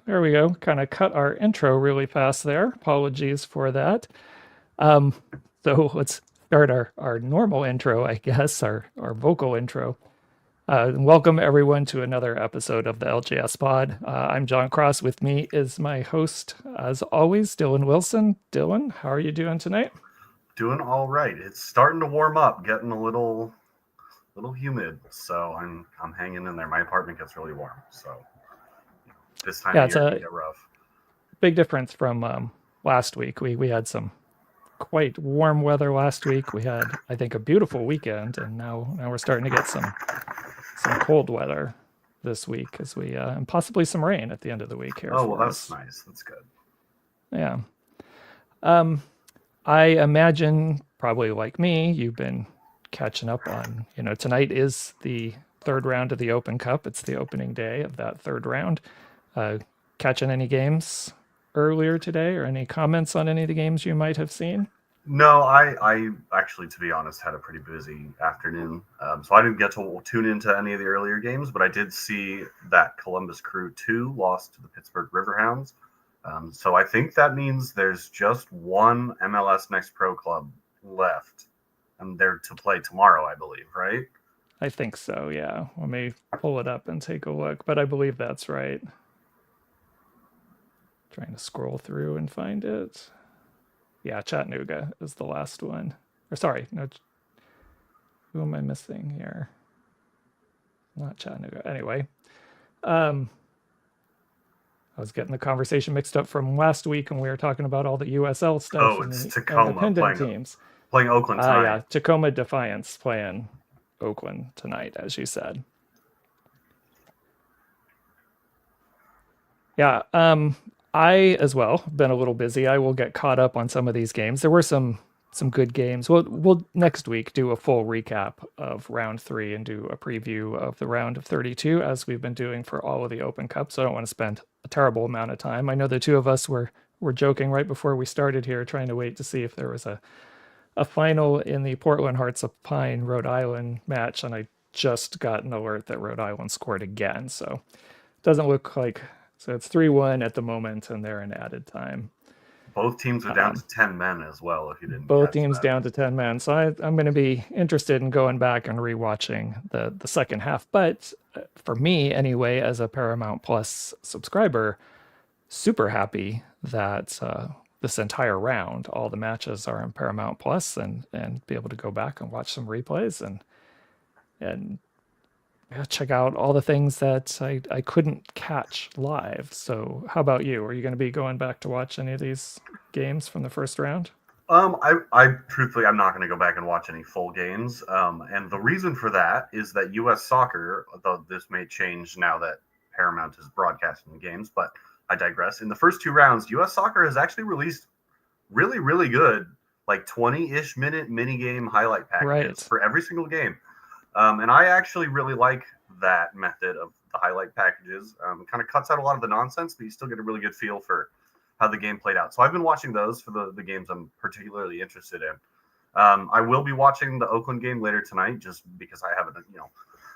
There we go. Kind of cut our intro really fast there. Apologies for that. Um, so let's start our normal intro, I guess, our vocal intro. Welcome everyone to another episode of the LGS Pod. I'm John Cross. With me is my host, as always, Dylan Wilson. Dylan, how are you doing tonight? Doing all right. It's starting to warm up, getting a little humid, so I'm hanging in there. My apartment gets really warm, so this time Yeah, of it's year can a get rough. big difference from last week. We had some quite warm weather last week. We had, I think, a beautiful weekend, and now we're starting to get some cold weather this week as we and possibly some rain at the end of the week here Oh well, for that's us. nice. That's good. Yeah. Um, I imagine probably like me, you've been catching up on, tonight is the third round of the Open Cup. It's the opening day of that third round. Uh, Catching any games earlier today or any comments on any of the games you might have seen? No, I actually, to be honest, had a pretty busy afternoon, so I didn't get to tune into any of the earlier games. But I did see that Columbus Crew 2 lost to the Pittsburgh Riverhounds. So I think that means there's just one MLS Next Pro club left, and they're to play tomorrow, I believe, right? I think so, yeah. Let me pull it up and take a look, but I believe that's right. Trying to scroll through and find it. Yeah, Chattanooga is the last one. Or sorry, no, who am I missing here? Not Chattanooga. Anyway, um, I was getting the conversation mixed up from last week when we were talking about all the USL stuff Oh, and it's the Tacoma independent teams. playing Oakland tonight. Yeah, Tacoma Defiance playing Oakland tonight, as you said. Yeah, I as well been a little busy. I will get caught up on some of these games. There were some good games. We'll next week do a full recap of round 3 and do a preview of the round of 32 as we've been doing for all of the Open Cup. So I don't want to spend a terrible amount of time. I know the two of us were joking right before we started here, trying to wait to see if there was a final in the Portland Hearts of Pine Rhode Island match, and I just got an alert that Rhode Island scored again. So it doesn't look like, so it's 3-1 at the moment, and they're in added time. Both teams are down Um, to 10 men as well, if you didn't both catch teams that. down to 10 men. So I'm going to be interested in going back and rewatching the second half. But for me, anyway, as a Paramount Plus subscriber, super happy that this entire round, all the matches are in Paramount Plus, and be able to go back and watch some replays and yeah, check out all the things that I couldn't catch live. So how about you? Are you going to be going back to watch any of these games from the first round? I truthfully, I'm not going to go back and watch any full games. And the reason for that is that U.S. soccer, although this may change now that Paramount is broadcasting the games, but I digress. In the first two rounds, U.S. soccer has actually released really, really good, like 20-ish minute mini game highlight packages Right. for every single game. And I actually really like that method of the highlight packages. Kind of cuts out a lot of the nonsense, but you still get a really good feel for how the game played out. So I've been watching those for the games I'm particularly interested in. I will be watching the Oakland game later tonight, just because I have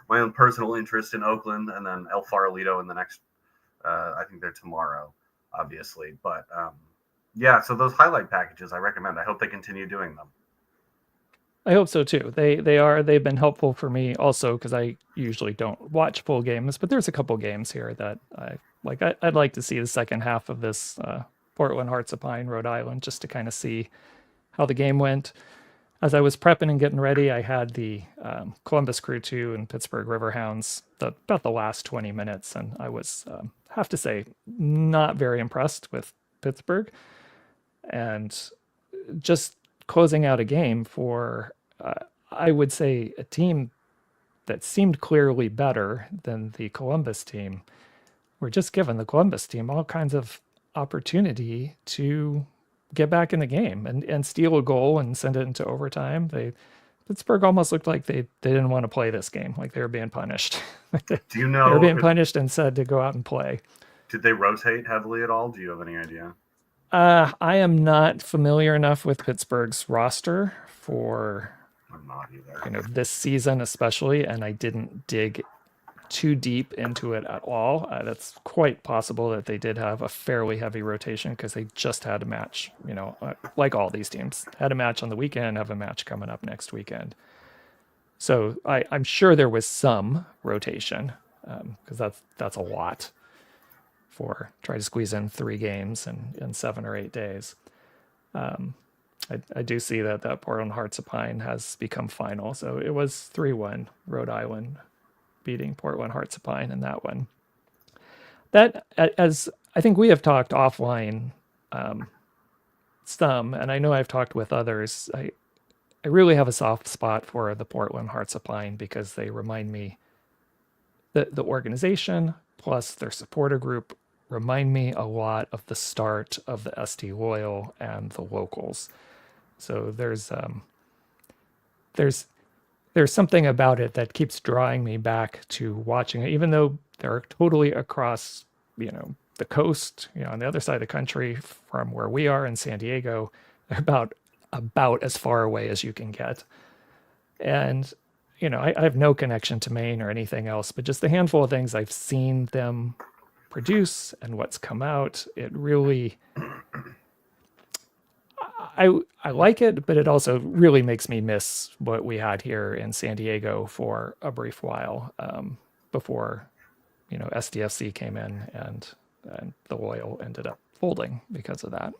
my own personal interest in Oakland, and then El Farolito in the next. I think they're tomorrow, obviously, but yeah. So those highlight packages, I recommend. I hope they continue doing them. I hope so too. They've been helpful for me also because I usually don't watch full games, but there's a couple games here that I like. I'd like to see the second half of this Portland Hearts of Pine, Rhode Island, just to kind of see how the game went. As I was prepping and getting ready, I had the Columbus Crew 2 and Pittsburgh Riverhounds about the last 20 minutes, and I was, have to say, not very impressed with Pittsburgh. And just closing out a game for, I would say, a team that seemed clearly better than the Columbus team. We're just giving the Columbus team all kinds of opportunity to get back in the game and steal a goal and send it into overtime. Pittsburgh almost looked like they didn't want to play this game, like they were being punished. they Do you were know being if punished and said to go out and play. did they rotate heavily at all? Do you have any idea? I am not familiar enough with Pittsburgh's roster for I'm not either. this season especially, and I didn't dig too deep into it at all. That's quite possible that they did have a fairly heavy rotation because they just had a match, like all these teams, had a match on the weekend, have a match coming up next weekend. So I'm sure there was some rotation because that's a lot for try to squeeze in 3 games in 7 or 8 days. I do see that Portland Hearts of Pine has become final. So it was 3-1 Rhode Island beating Portland Hearts of Pine in that one. That, as I think we have talked offline some, and I know I've talked with others, I really have a soft spot for the Portland Hearts of Pine because they remind me, the organization plus their supporter group remind me a lot of the start of the ST Loyal and the Locals. So there's something about it that keeps drawing me back to watching it, even though they're totally across, the coast, on the other side of the country from where we are in San Diego. They're about as far away as you can get. And, I have no connection to Maine or anything else, but just the handful of things I've seen them produce and what's come out, it really, I like it, but it also really makes me miss what we had here in San Diego for a brief while before, SDFC came in and the Loyal ended up folding because of that.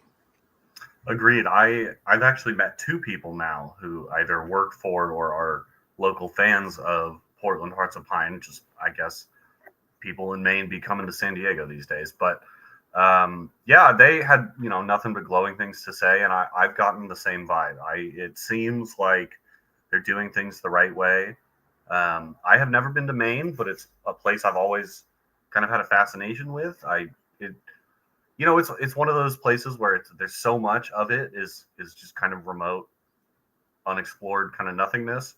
Agreed. I've actually met 2 people now who either work for or are local fans of Portland Hearts of Pine. Just, I guess, people in Maine be coming to San Diego these days. But yeah, they had nothing but glowing things to say, and I've gotten the same vibe. It seems like they're doing things the right way. I have never been to Maine, but it's a place I've always kind of had a fascination with. It's one of those places where there's so much of it is just kind of remote, unexplored kind of nothingness.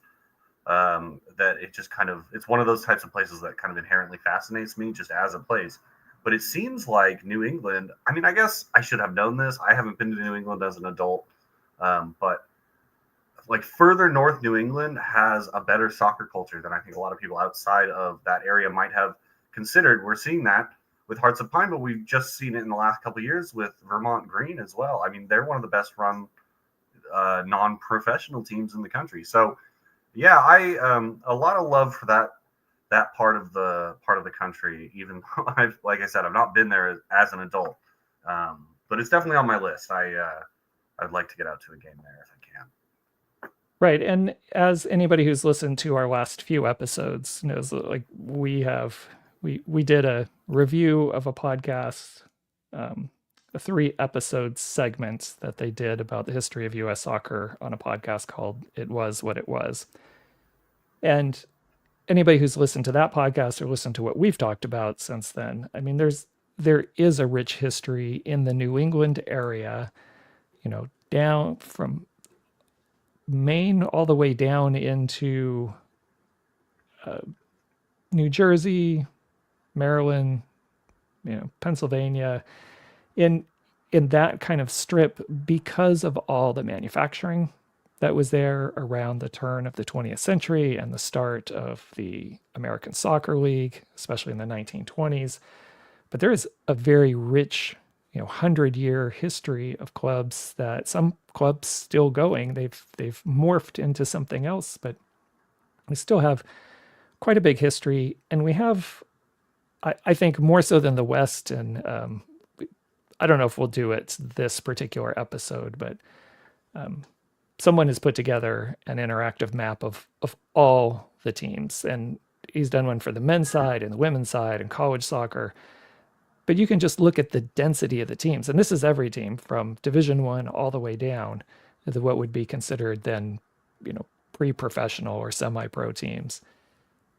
That it just it's one of those types of places that kind of inherently fascinates me just as a place. But it seems like New England, I mean, I guess I should have known this. I haven't been to New England as an adult. But like further north, New England has a better soccer culture than I think a lot of people outside of that area might have considered. We're seeing that with Hearts of Pine, but we've just seen it in the last couple of years with Vermont Green as well. I mean, they're one of the best run non-professional teams in the country. So yeah, I a lot of love for that part of the country. Even though like I said, I've not been there as an adult, but it's definitely on my list. I'd like to get out to a game there if I can. Right, and as anybody who's listened to our last few episodes knows, like we did a review of a podcast, a 3-episode segment that they did about the history of U.S. soccer on a podcast called "It Was What It Was," and anybody who's listened to that podcast or listened to what we've talked about since then, I mean, there is a rich history in the New England area, down from Maine all the way down into New Jersey, Maryland, Pennsylvania, in that kind of strip because of all the manufacturing that was there around the turn of the 20th century and the start of the American Soccer League, especially in the 1920s. But there is a very rich, 100-year history of clubs, that some clubs still going. They've morphed into something else, but we still have quite a big history. And we have, I think, more so than the West. And I don't know if we'll do it this particular episode, but someone has put together an interactive map of all the teams, and he's done one for the men's side and the women's side and college soccer. But you can just look at the density of the teams, and this is every team from Division I all the way down to what would be considered then, pre-professional or semi-pro teams.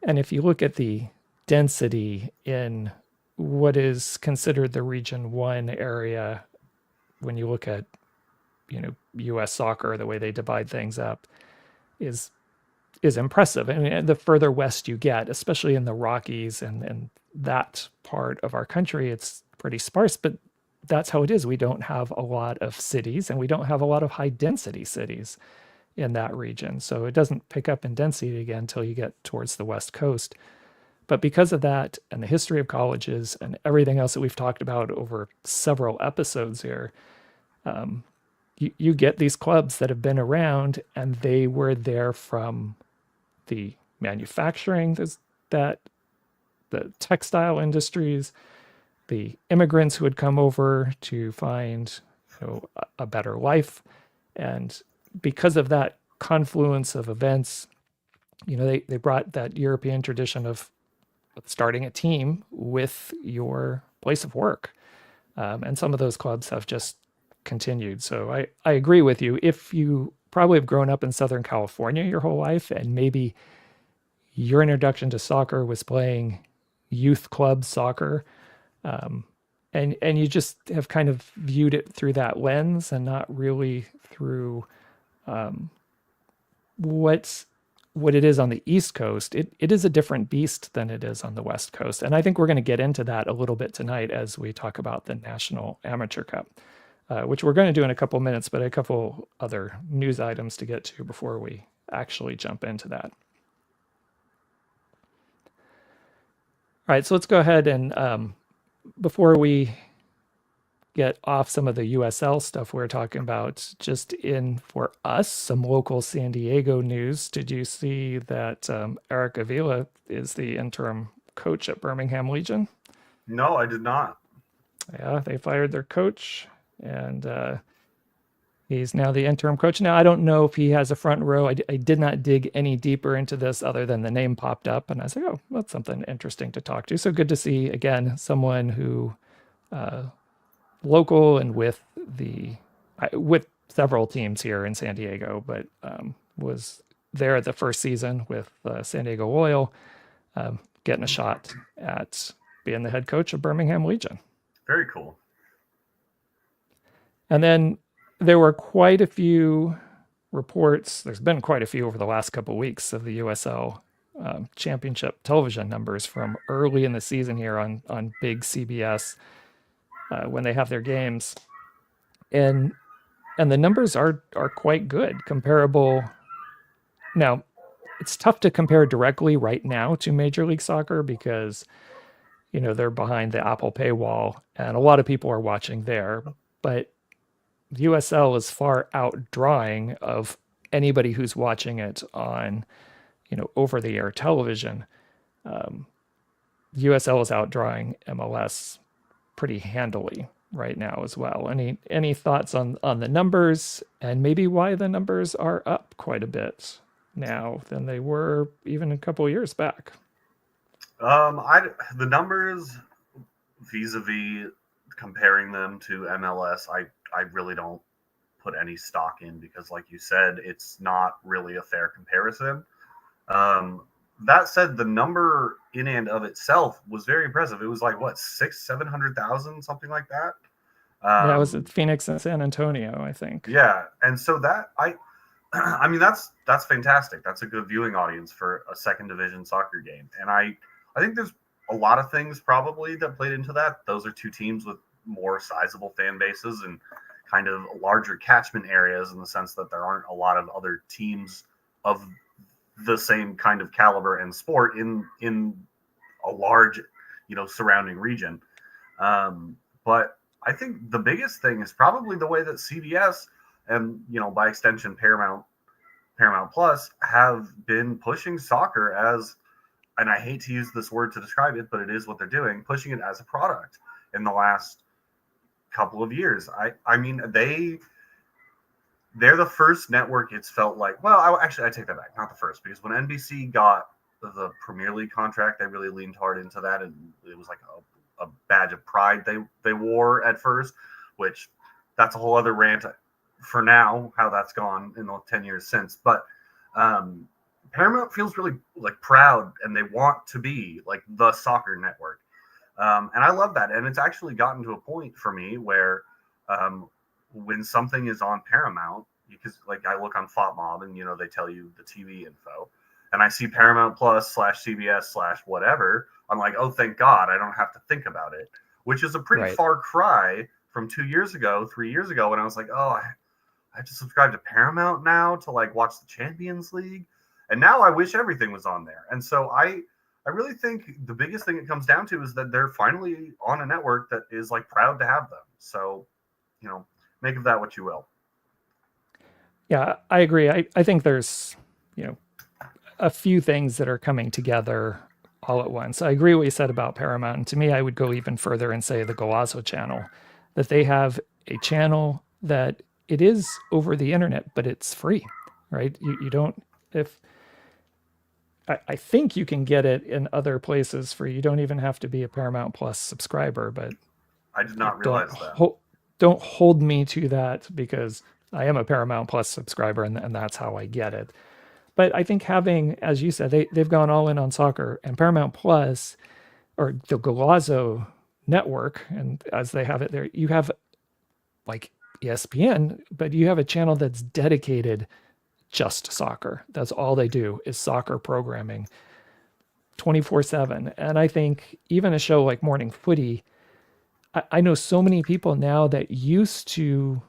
And if you look at the density in what is considered the Region 1 area, when you look at U.S. soccer, the way they divide things up is impressive. I mean, the further west you get, especially in the Rockies and that part of our country, it's pretty sparse, but that's how it is. We don't have a lot of cities, and we don't have a lot of high density cities in that region. So it doesn't pick up in density again until you get towards the West Coast. But because of that and the history of colleges and everything else that we've talked about over several episodes here, you get these clubs that have been around and they were there from the manufacturing, that the textile industries, the immigrants who had come over to find, a better life. And because of that confluence of events, they brought that European tradition of starting a team with your place of work. And some of those clubs have just continued. So I agree with you. If you probably have grown up in Southern California your whole life, and maybe your introduction to soccer was playing youth club soccer, and you just have kind of viewed it through that lens and not really through what's what it is on the East Coast, it is a different beast than it is on the West Coast. And I think we're going to get into that a little bit tonight as we talk about the National Amateur Cup, which we're going to do in a couple minutes, but a couple other news items to get to before we actually jump into that. All right, so let's go ahead and before we get off some of the USL stuff we're talking about, just in for us, some local San Diego news. Did you see that Eric Avila is the interim coach at Birmingham Legion? No, I did not. Yeah, they fired their coach, and he's now the interim coach. Now, I don't know if he has a front row. I did not dig any deeper into this other than the name popped up, and I was like, oh, that's something interesting to talk to. So good to see, again, someone who local and with several teams here in San Diego, but was there the first season with San Diego Loyal, getting a shot at being the head coach of Birmingham Legion. Very cool. And then there were quite a few reports. There's been quite a few over the last couple of weeks of the USL championship television numbers from early in the season here on big CBS. When they have their games, and the numbers are quite good, comparable. Now, it's tough to compare directly right now to Major League Soccer because they're behind the Apple paywall, and a lot of people are watching there. But the USL is far outdrawing of anybody who's watching it on over-the-air television. USL is outdrawing MLS pretty handily right now as well. Any thoughts on the numbers and maybe why the numbers are up quite a bit now than they were even a couple of years back? The numbers vis-a-vis comparing them to MLS, I really don't put any stock in because, like you said, it's not really a fair comparison. That said, the number in and of itself was very impressive. It was like what, 700,000, something like that. Yeah, it was at Phoenix and San Antonio, I think. Yeah, and so that I mean that's fantastic. That's a good viewing audience for a second division soccer game, and I think there's a lot of things probably that played into that. Those are two teams with more sizable fan bases and kind of larger catchment areas in the sense that there aren't a lot of other teams of the same kind of caliber and sport in a large, surrounding region. But I think the biggest thing is probably the way that CBS and, by extension, Paramount Plus have been pushing soccer as, and I hate to use this word to describe it, but it is what they're doing, pushing it as a product in the last couple of years. I mean, they're the first network it's felt like, well, I take that back, not the first, because when NBC got the Premier League contract, they really leaned hard into that, and it was like a badge of pride they wore at first, which that's a whole other rant for now, how that's gone in the 10 years since. But Paramount feels really like proud, and they want to be like the soccer network. And I love that. And it's actually gotten to a point for me where when something is on Paramount, because like I look on FOTMob and, they tell you the TV info, and I see Paramount Plus /CBS /whatever, I'm like, oh, thank God, I don't have to think about it, which is a pretty far cry from 2 years ago, 3 years ago, when I was like, oh, I have to subscribe to Paramount now to like watch the Champions League. And now I wish everything was on there. And so I I really think the biggest thing it comes down to is that they're finally on a network that is like proud to have them. So, you know, make of that what you will. Yeah, I agree. I think there's, you know, a few things that are coming together all at once. I agree what you said about Paramount. And to me, I would go even further and say the Golazo channel, that they have a channel that it is over the internet, but it's free, right? You don't, if, I think you can get it in other places free. You don't even have to be a Paramount Plus subscriber, but I did you not realize that. don't hold me to that because I am a Paramount Plus subscriber and that's how I get it. But I think having, as you said, they've gone all in on soccer and Paramount Plus or the Golazo network, and as they have it there, you have like ESPN, but you have a channel that's dedicated just to soccer. That's all they do is soccer programming 24/7. And I think even a show like Morning Footy, I know so many people now that used to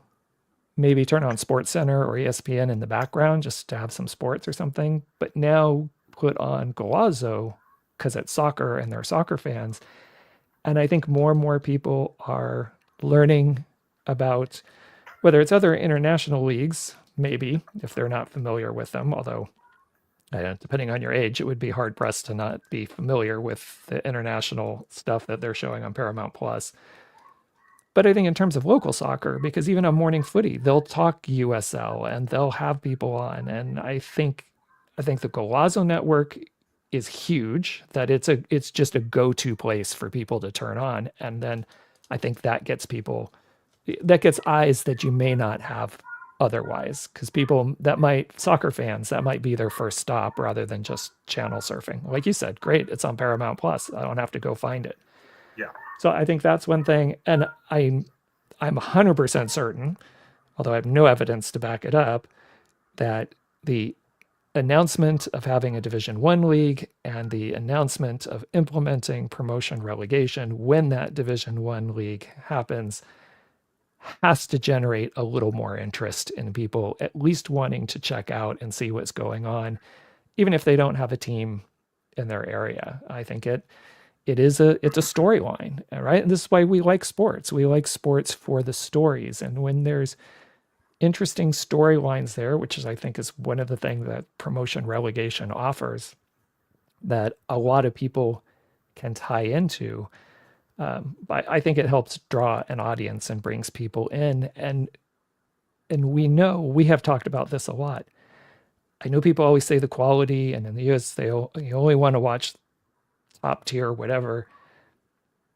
maybe turn on Sports Center or ESPN in the background just to have some sports or something, but now put on Golazo because it's soccer and they're soccer fans. And I think more and more people are learning about whether it's other international leagues, maybe if they're not familiar with them, although depending on your age, it would be hard pressed to not be familiar with the international stuff that they're showing on Paramount Plus. But I think in terms of local soccer, because even on Morning Footy, they'll talk USL and they'll have people on. And I think the Golazo network is huge, that it's just a go-to place for people to turn on. And then I think that gets eyes that you may not have otherwise. Because soccer fans, that might be their first stop rather than just channel surfing. Like you said, great, it's on Paramount Plus. I don't have to go find it. Yeah. So I think that's one thing, and I'm 100% certain, although I have no evidence to back it up, that the announcement of having a Division One league and the announcement of implementing promotion relegation when that Division One league happens has to generate a little more interest in people at least wanting to check out and see what's going on, even if they don't have a team in their area. I think it's a storyline, right? And this is why we like sports. We like sports for the stories. And when there's interesting storylines there, which is I think is one of the things that promotion relegation offers that a lot of people can tie into, I think it helps draw an audience and brings people in. And we have talked about this a lot. I know people always say the quality, and in the US, you only want to watch top tier, whatever.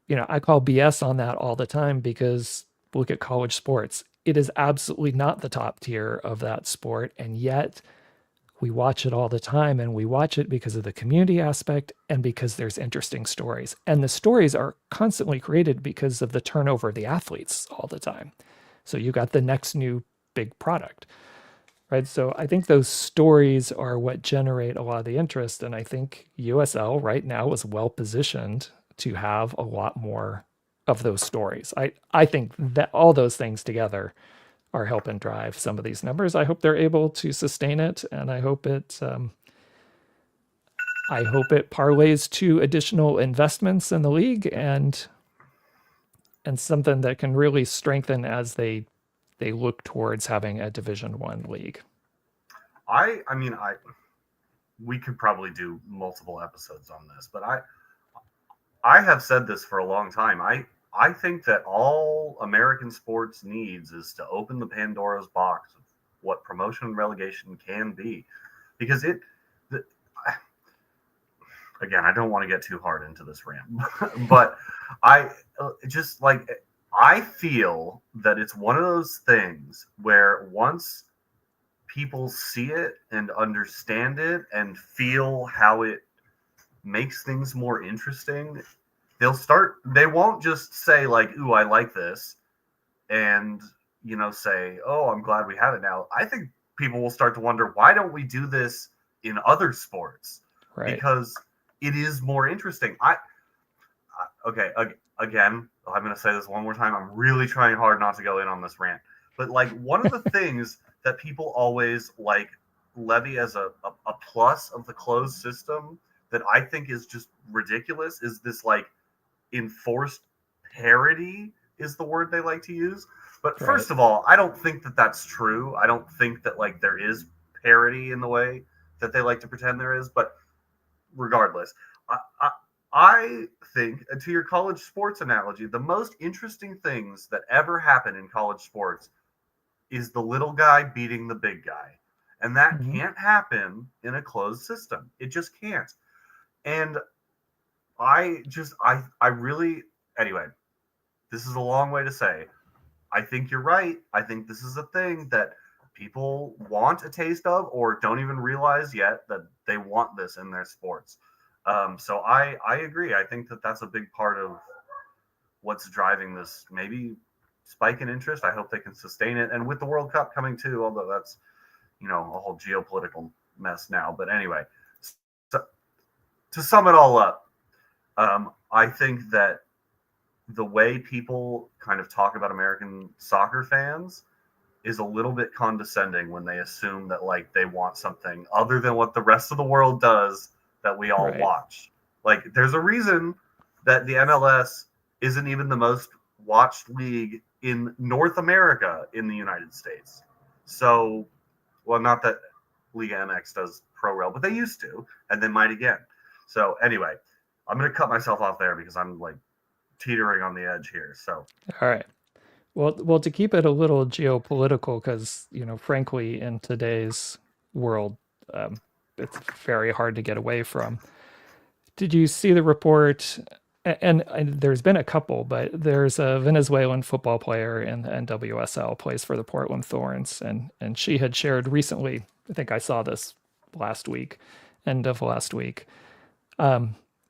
I call BS on that all the time because look at college sports. It is absolutely not the top tier of that sport. And yet we watch it all the time, and we watch it because of the community aspect and because there's interesting stories. And the stories are constantly created because of the turnover of the athletes all the time. So you got the next new big product, right? So I think those stories are what generate a lot of the interest. And I think USL right now is well positioned to have a lot more of those stories. I think that all those things together are helping drive some of these numbers. I hope they're able to sustain it, and I hope it parlays to additional investments in the league and something that can really strengthen as they look towards having a Division One league. I mean, we could probably do multiple episodes on this, but I have said this for a long time. I think that all American sports needs is to open the Pandora's box of what promotion and relegation can be, because again, I don't want to get too hard into this rant, but I just like I feel that it's one of those things where once people see it and understand it and feel how it makes things more interesting, they won't just say like, ooh, I like this, and say, oh, I'm glad we have it now. I think people will start to wonder, why don't we do this in other sports? Right. Because it is more interesting. Okay, again, I'm going to say this one more time. I'm really trying hard not to go in on this rant. But like one of the things that people always like levy as a plus of the closed system that I think is just ridiculous is this like enforced parity is the word they like to use. But Right. first of all, I don't think that that's true. I don't think that like there is parity in the way that they like to pretend there is. But regardless, I think, and to your college sports analogy, the most interesting things that ever happen in college sports is the little guy beating the big guy. And that Hmm. can't happen in a closed system. It just can't. And I really, anyway, this is a long way to say, I think you're right. I think this is a thing that people want a taste of or don't even realize yet that they want this in their sports. So I agree. I think that that's a big part of what's driving this maybe spike in interest. I hope they can sustain it. And with the World Cup coming too, although that's, a whole geopolitical mess now. But anyway, so, to sum it all up, I think that the way people kind of talk about American soccer fans is a little bit condescending when they assume that like they want something other than what the rest of the world does that we all Right. watch. Like there's a reason that the MLS isn't even the most watched league in North America in the United States. So, well, not that Liga MX does pro rel, but they used to, and they might again. So anyway, I'm gonna cut myself off there because I'm like teetering on the edge here. So All right. Well, to keep it a little geopolitical, because frankly, in today's world, um, it's very hard to get away from. Did you see the report? And there's been a couple, but there's a Venezuelan football player in the NWSL, plays for the Portland Thorns, and she had shared recently. I think I saw this last week, end of last week.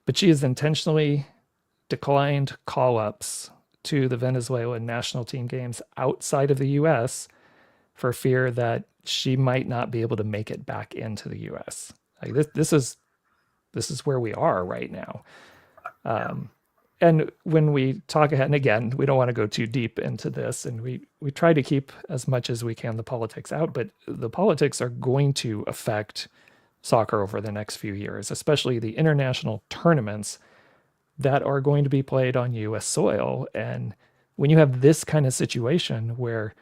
But she has intentionally declined call ups to the Venezuelan national team games outside of the US for fear that she might not be able to make it back into the US. Like this is where we are right now. yeah, And when we talk ahead, and again, we don't want to go too deep into this, and we try to keep as much as we can the politics out, but the politics are going to affect soccer over the next few years, especially the international tournaments that are going to be played on US soil. And when you have this kind of situation where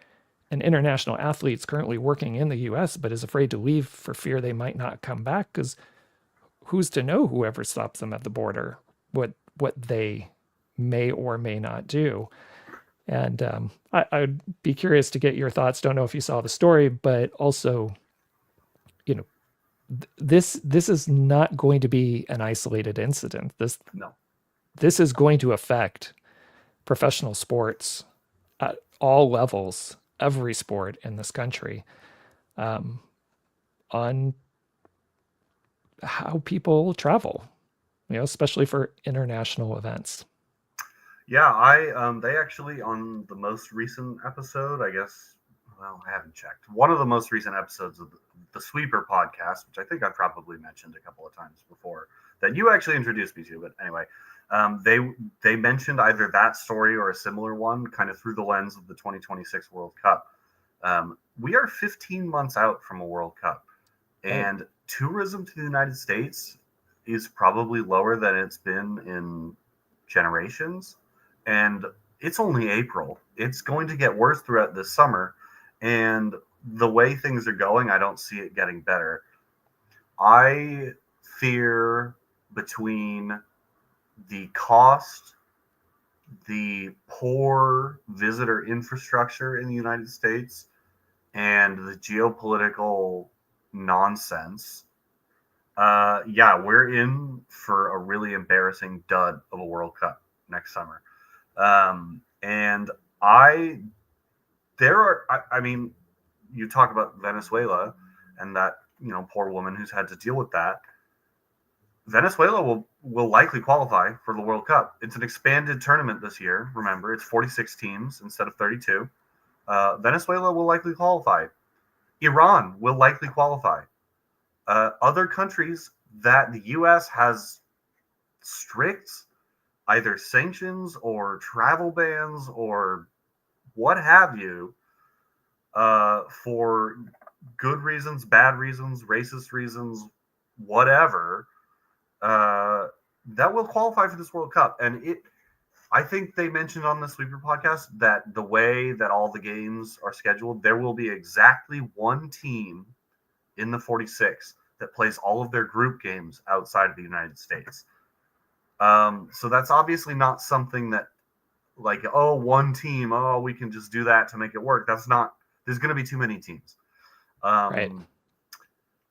an international athlete's currently working in the US but is afraid to leave for fear they might not come back, because who's to know whoever stops them at the border what they may or may not do. And I'd be curious to get your thoughts. Don't know if you saw the story, but also, you know, this is not going to be an isolated incident. no, This is going to affect professional sports at all levels, every sport in this country, on how people travel, especially for international events. yeah, I they actually on the most recent episode, I guess. Well, I haven't checked. One of the most recent episodes of the Sweeper podcast, which I think I've probably mentioned a couple of times before, that you actually introduced me to. But anyway, they mentioned either that story or a similar one, kind of through the lens of the 2026 World Cup. We are 15 months out from a World Cup, Right. and tourism to the United States is probably lower than it's been in generations. And it's only April. It's going to get worse throughout this summer. And the way things are going, I don't see it getting better. I fear between the cost, the poor visitor infrastructure in the United States, and the geopolitical nonsense. Yeah, we're in for a really embarrassing dud of a World Cup next summer. And I, there are, I mean, you talk about Venezuela and that, poor woman who's had to deal with that. Venezuela will likely qualify for the World Cup. It's an expanded tournament this year. Remember, it's 46 teams instead of 32. Venezuela will likely qualify. Iran will likely qualify. Other countries that the U.S. has strict either sanctions or travel bans or what have you, for good reasons, bad reasons, racist reasons, whatever, that will qualify for this World Cup. And I think they mentioned on the Sweeper podcast that the way that all the games are scheduled, there will be exactly one team in the 46 that plays all of their group games outside of the United States. So that's obviously not something that, like, oh, one team, oh, we can just do that to make it work. That's not, there's going to be too many teams. Right.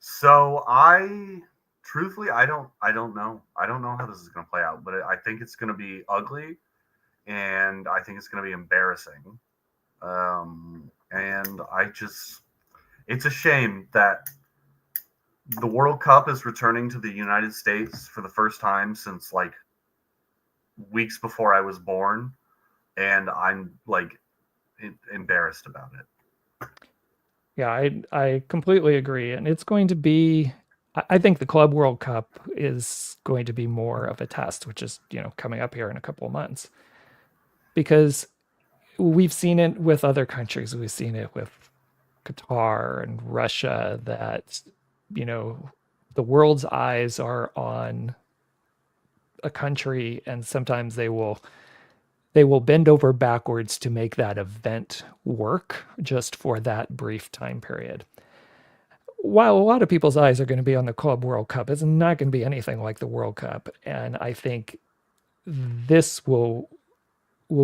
So truthfully, I don't know. I don't know how this is going to play out, but I think it's going to be ugly, and I think it's going to be embarrassing. And it's a shame that the World Cup is returning to the United States for the first time since like weeks before I was born, and I'm like embarrassed about it. Yeah, I completely agree. And it's going to be, I think the Club World Cup is going to be more of a test, which is, coming up here in a couple of months. Because we've seen it with other countries. We've seen it with Qatar and Russia that, you know, the world's eyes are on a country, and sometimes they will bend over backwards to make that event work just for that brief time period. While a lot of people's eyes are going to be on the Club World Cup, it's not going to be anything like the World Cup. And I think this will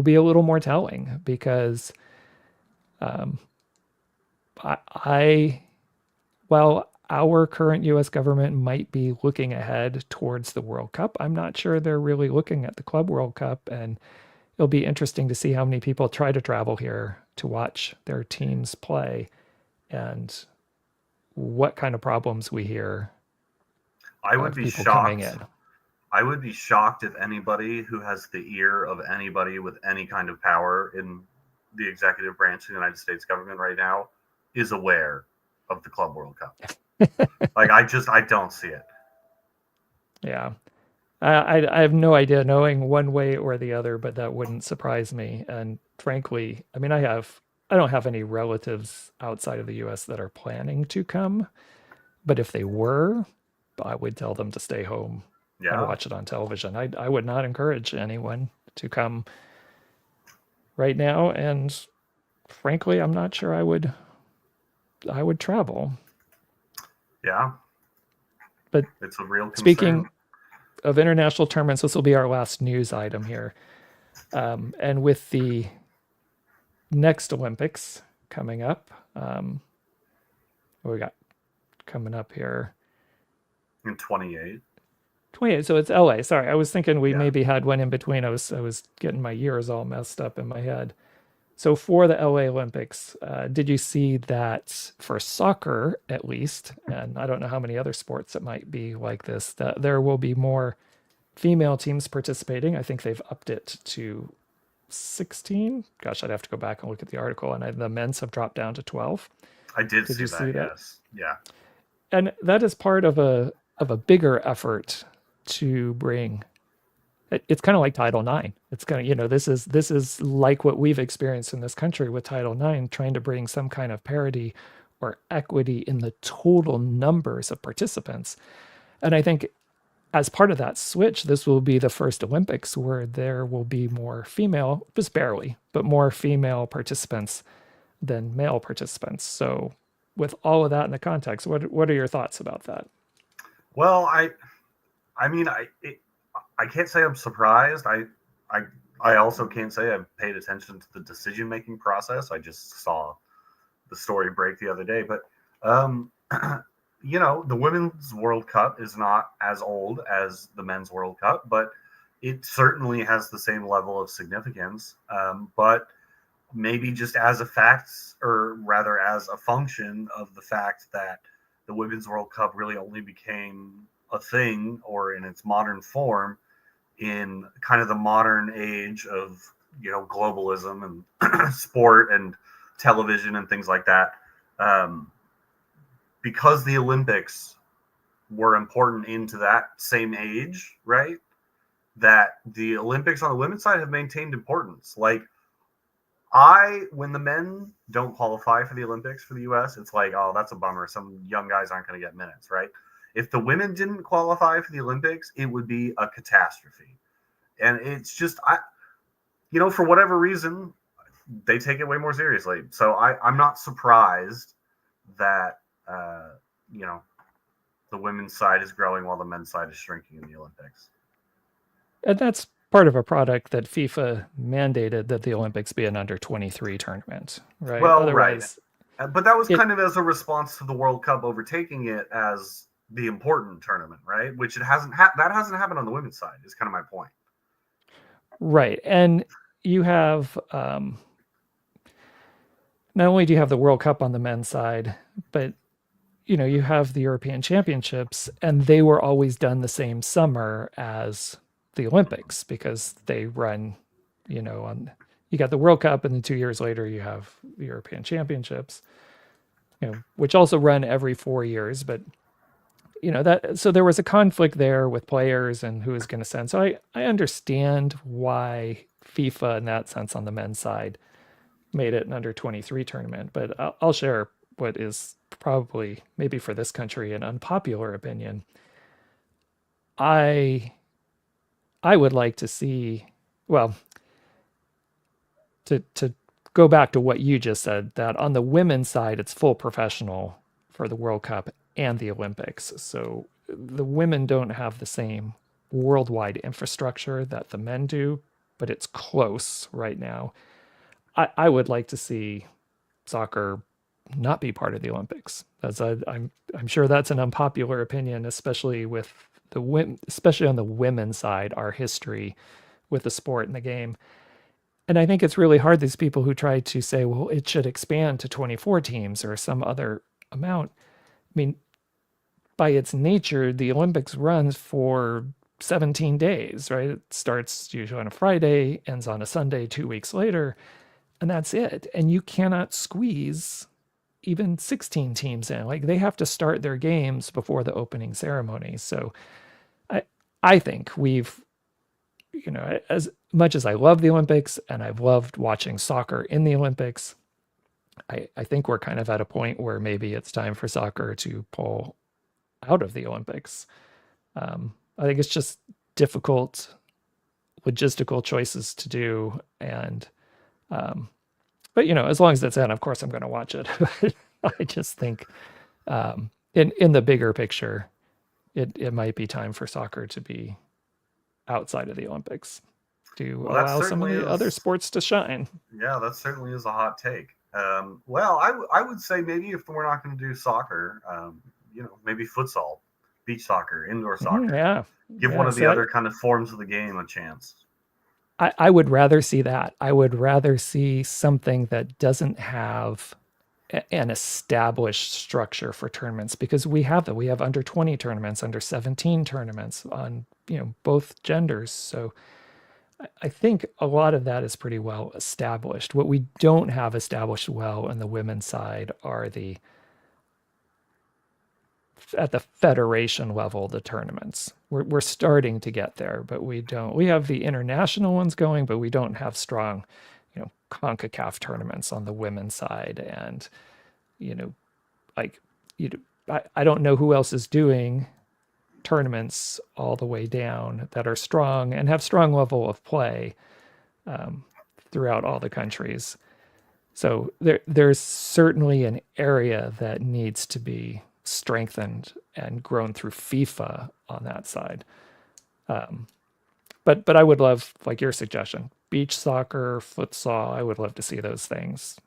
be a little more telling because um, I while our current US government might be looking ahead towards the World Cup, I'm not sure they're really looking at the Club World Cup. And it'll be interesting to see how many people try to travel here to watch their teams play and what kind of problems we hear I would of be people coming shocked. in. I would be shocked if anybody who has the ear of anybody with any kind of power in the executive branch of the United States government right now is aware of the Club World Cup. Like, I don't see it. Yeah. I have no idea knowing one way or the other, but that wouldn't surprise me. And frankly, I mean, I don't have any relatives outside of the US that are planning to come, but if they were, I would tell them to stay home and Yeah. watch it on television. I would not encourage anyone to come right now, and frankly, I'm not sure I would travel. Yeah. But It's a real concern. speaking of international tournaments, this will be our last news item here. And with the next Olympics coming up, what we got coming up here? In 28. 28. So it's LA. Sorry, I was thinking we Yeah. maybe had one in between. I was getting my years all messed up in my head. So for the LA Olympics, did you see that for soccer, at least, and I don't know how many other sports it might be like this, that there will be more female teams participating? I think they've upped it to 16. Gosh, I'd have to go back and look at the article. And the men's have dropped down to 12. I did Did see you that, see that? yes. Yeah. And that is part of a bigger effort to bring. It's kind of like Title IX. It's kind of, this is like what we've experienced in this country with Title IX, trying to bring some kind of parity or equity in the total numbers of participants. And I think as part of that switch, this will be the first Olympics where there will be more female, just barely, but more female participants than male participants. So, with all of that in the context, what are your thoughts about that? Well, I mean, I can't say I'm surprised. I I also can't say I've paid attention to the decision making process. I just saw the story break the other day, but um, the women's World Cup is not as old as the men's World Cup, but it certainly has the same level of significance. But maybe just as a fact, or rather as a function of the fact that the Women's World Cup really only became a thing, or in its modern form, in kind of the modern age of globalism and sport and television and things like that. Um, because the Olympics were important into that same age, right? That the Olympics on the women's side have maintained importance. Like, when the men don't qualify for the Olympics for the US, it's like, oh, that's a bummer. Some young guys aren't going to get minutes, right? If the women didn't qualify for the Olympics, it would be a catastrophe. And it's just, for whatever reason, they take it way more seriously. So I'm not surprised that, you know, the women's side is growing while the men's side is shrinking in the Olympics. And that's part of a product that FIFA mandated that the Olympics be an under 23 tournament, right? Well, right. Otherwise, But that was it kind of as a response to the World Cup overtaking it as the important tournament, right? Which that hasn't happened on the women's side. Is kind of my point. right. And you have not only do you have the World Cup on the men's side, but you have the European Championships, and they were always done the same summer as the Olympics because they run, on you got the World Cup, and then 2 years later you have the European Championships, which also run every 4 years. But that so there was a conflict there with players and who is going to send. So I understand why FIFA in that sense on the men's side made it an under 23 tournament, but I'll share what is probably maybe for this country an unpopular opinion. I I would like to see, well, to go back to what you just said, that on the women's side it's full professional for the World Cup and the Olympics. So the women don't have the same worldwide infrastructure that the men do, but it's close right now. I would like to see soccer not be part of the Olympics. I'm sure that's an unpopular opinion, especially with the women, especially on the women's side, our history with the sport and the game. And I think it's really hard, these people who try to say, well, it should expand to 24 teams or some other amount. I mean, by its nature, the Olympics runs for 17 days, right? It starts usually on a Friday, ends on a Sunday 2 weeks later, and that's it. And you cannot squeeze even 16 teams in. Like, they have to start their games before the opening ceremony. So I I think we've, as much as I love the Olympics and I've loved watching soccer in the Olympics, I think we're kind of at a point where maybe it's time for soccer to pull out of the Olympics. I think it's just difficult logistical choices to do. And, but as long as it's in, of course, I'm going to watch it. I just think, in the bigger picture, it might be time for soccer to be outside of the Olympics to allow some of the other sports to shine. Yeah, that certainly is a hot take. Well, I would say maybe if we're not going to do soccer, maybe futsal, beach soccer, indoor soccer. Yeah. Give one of the other kind of forms of the game a chance. I would rather see that. I would rather see something that doesn't have an established structure for tournaments, because we have that. We have under 20 tournaments, under 17 tournaments on, both genders. So I think a lot of that is pretty well established. What we don't have established well on the women's side are at the federation level, the tournaments. We're starting to get there, but we don't. We have the international ones going, but we don't have strong, CONCACAF tournaments on the women's side. And, like, I don't know who else is doing tournaments all the way down that are strong and have strong level of play throughout all the countries. So there's certainly an area that needs to be strengthened and grown through FIFA on that side. But I would love, like your suggestion, beach soccer, futsal. I would love to see those things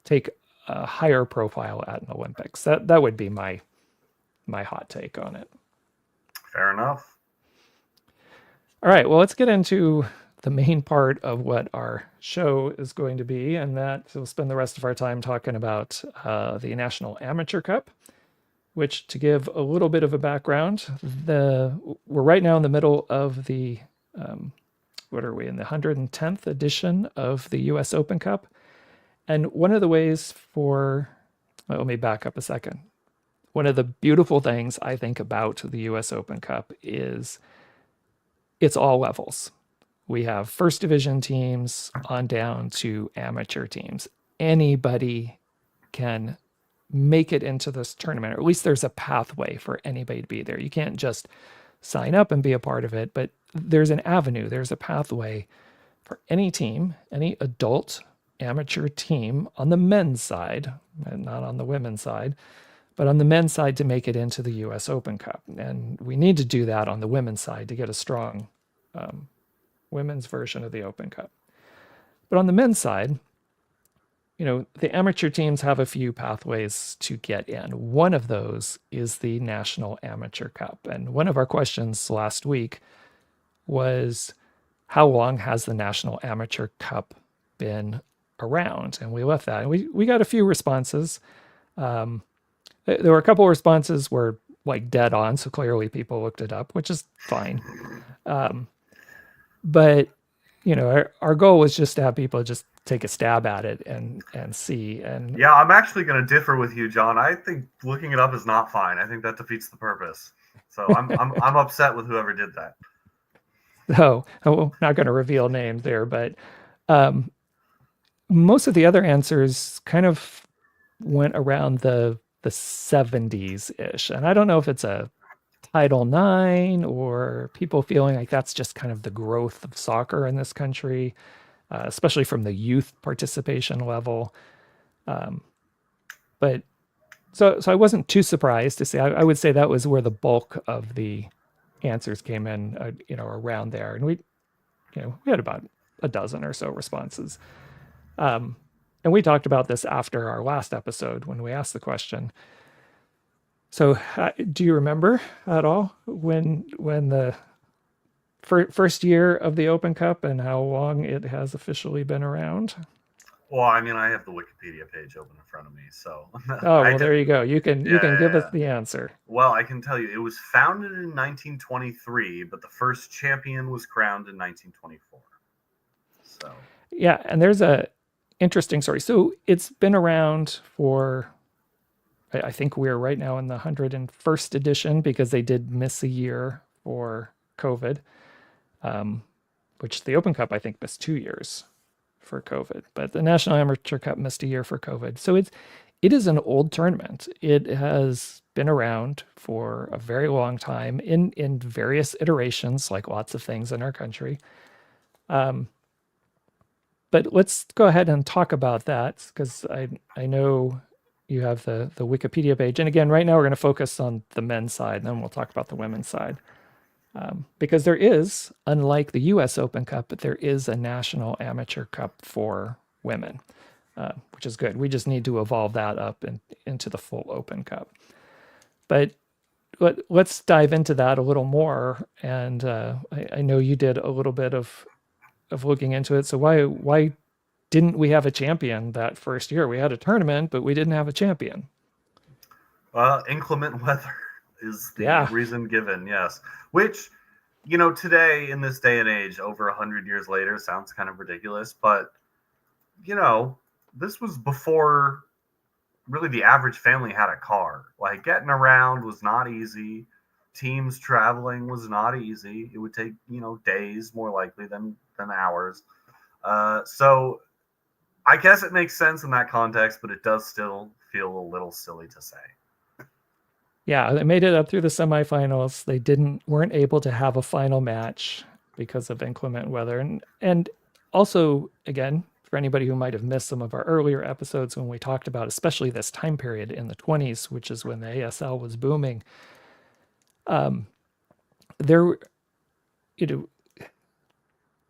take a higher profile at an Olympics. That would be my hot take on it. Fair enough. All right, well, let's get into the main part of what our show is going to be, and that we'll spend the rest of our time talking about the National Amateur Cup, which, to give a little bit of a background, we're right now in the middle of the, what are we, in the 110th edition of the U.S. Open Cup. And one of the ways let me back up a second. One of the beautiful things I think about the U.S. Open Cup is it's all levels. We have first division teams on down to amateur teams. Anybody can make it into this tournament, or at least there's a pathway for anybody to be there. You can't just sign up and be a part of it, but there's an avenue, there's a pathway for any team, any adult amateur team on the men's side, and not on the women's side, but on the men's side to make it into the US Open Cup. And we need to do that on the women's side to get a strong women's version of the Open Cup. But on the men's side, the amateur teams have a few pathways to get in. One of those is the National Amateur Cup. And one of our questions last week was, how long has the National Amateur Cup been around? And we left that. And we got a few responses. There were a couple of responses were like dead on, so clearly people looked it up, which is fine. But our goal was just to have people just take a stab at it and see. And yeah, I'm actually going to differ with you, John. I think looking it up is not fine. I think that defeats the purpose. So I'm upset with whoever did that. So I'm not going to reveal names there, but most of the other answers kind of went around the 70s ish, and I don't know if it's a Title IX or people feeling like that's just kind of the growth of soccer in this country, especially from the youth participation level. But so I wasn't too surprised to see. I would say that was where the bulk of the answers came in, around there, and we had about a dozen or so responses. And we talked about this after our last episode when we asked the question. So do you remember at all when the first year of the Open Cup and how long it has officially been around? Well, I mean, I have the Wikipedia page open in front of me, so. Oh, well, there you go. You can give us the answer. Well, I can tell you, it was founded in 1923, but the first champion was crowned in 1924. So. Yeah, and there's a interesting story. So it's been around for, I think we're right now in the 101st edition because they did miss a year for COVID, which the Open Cup, I think, missed 2 years for COVID, but the National Amateur Cup missed a year for COVID. So it is an old tournament. It has been around for a very long time in various iterations, like lots of things in our country. But let's go ahead and talk about that because I know you have the Wikipedia page. And again, right now we're going to focus on the men's side, and then we'll talk about the women's side. Because there is, unlike the US Open Cup, but there is a National Amateur Cup for women, which is good. We just need to evolve that up into the full Open Cup. But let's dive into that a little more. And I know you did a little bit of looking into it. So why didn't we have a champion that first year? We had a tournament, but we didn't have a champion. Inclement weather is the reason given, yes. Which, today in this day and age, over 100 years later, sounds kind of ridiculous. But, this was before really the average family had a car. Like, getting around was not easy. Teams traveling was not easy. It would take, days more likely than hours. So I guess it makes sense in that context, but it does still feel a little silly to say. Yeah, they made it up through the semifinals. They weren't able to have a final match because of inclement weather. And also, again, for anybody who might have missed some of our earlier episodes when we talked about especially this time period in the 20s, which is when the ASL was booming,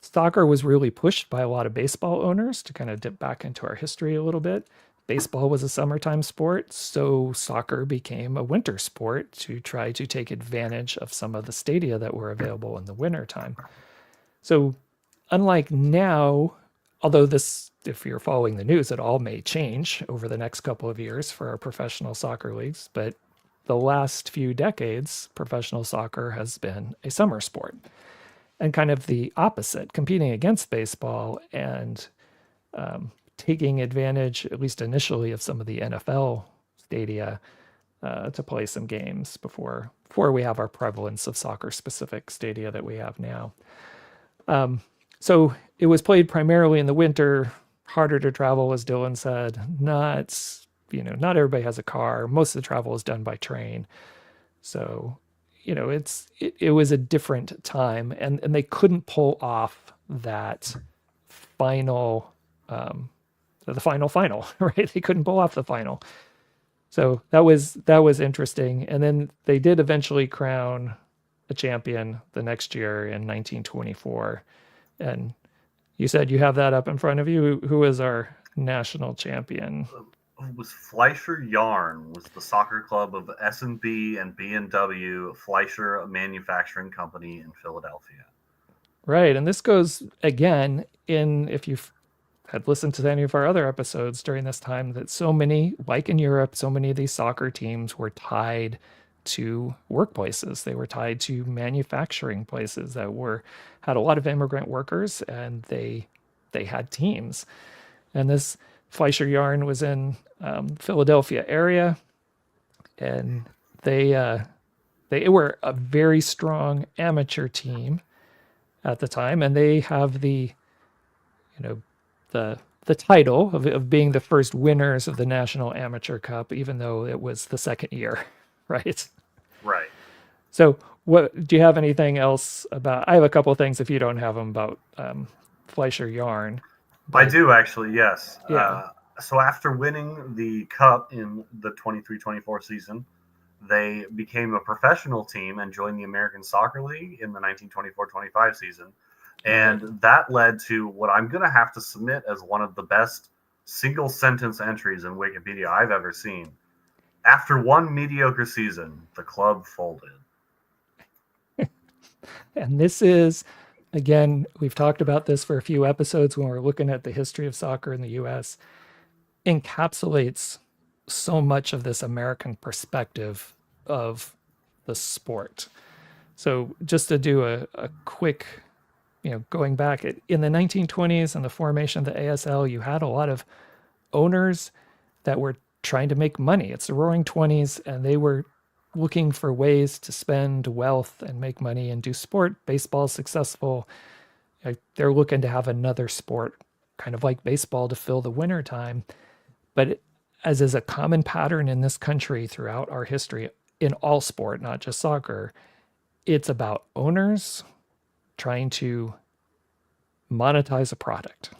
soccer was really pushed by a lot of baseball owners. To kind of dip back into our history a little bit, baseball was a summertime sport, so soccer became a winter sport to try to take advantage of some of the stadia that were available in the wintertime. So unlike now, although this, if you're following the news, it all may change over the next couple of years for our professional soccer leagues, but the last few decades, professional soccer has been a summer sport. And kind of the opposite, competing against baseball and taking advantage, at least initially, of some of the NFL stadia to play some games before we have our prevalence of soccer-specific stadia that we have now. So it was played primarily in the winter, harder to travel, as Dylan said, not not everybody has a car. Most of the travel is done by train. So, it was a different time, and they couldn't pull off that final, um, the final, right? They couldn't pull off the final. So that was interesting. And then they did eventually crown a champion the next year in 1924. And you said you have that up in front of you. Who is our national champion? It was Fleischer Yarn was the soccer club of S&B and B&W Fleischer Manufacturing Company in Philadelphia. Right. And this goes again in, if you've had listened to any of our other episodes during this time, that so many, like in Europe, so many of these soccer teams were tied to workplaces. They were tied to manufacturing places that had a lot of immigrant workers, and they had teams. And this Fleischer Yarn was in Philadelphia area, and they were a very strong amateur team at the time, and they have you know the title of being the first winners of the National Amateur Cup, even though it was the second year, right? Right. So, what do you have anything else about? I have a couple of things if you don't have them about Fleischer Yarn, I but do actually, yes. yeah, So after winning the cup in the 23-24 season, they became a professional team and joined the American Soccer League in the 1924-25 season. right. And that led to what I'm going to have to submit as one of the best single sentence entries in Wikipedia I've ever seen. After one mediocre season, the club folded. And this is, again, we've talked about this for a few episodes when we're looking at the history of soccer in the US, encapsulates so much of this American perspective of the sport. So, just to do a quick, going back in the 1920s and the formation of the ASL, you had a lot of owners that were trying to make money. It's the roaring 20s, and they were looking for ways to spend wealth and make money and do sport. Baseball's successful. They're looking to have another sport, kind of like baseball, to fill the winter time. But as is a common pattern in this country throughout our history, in all sport, not just soccer, it's about owners trying to monetize a product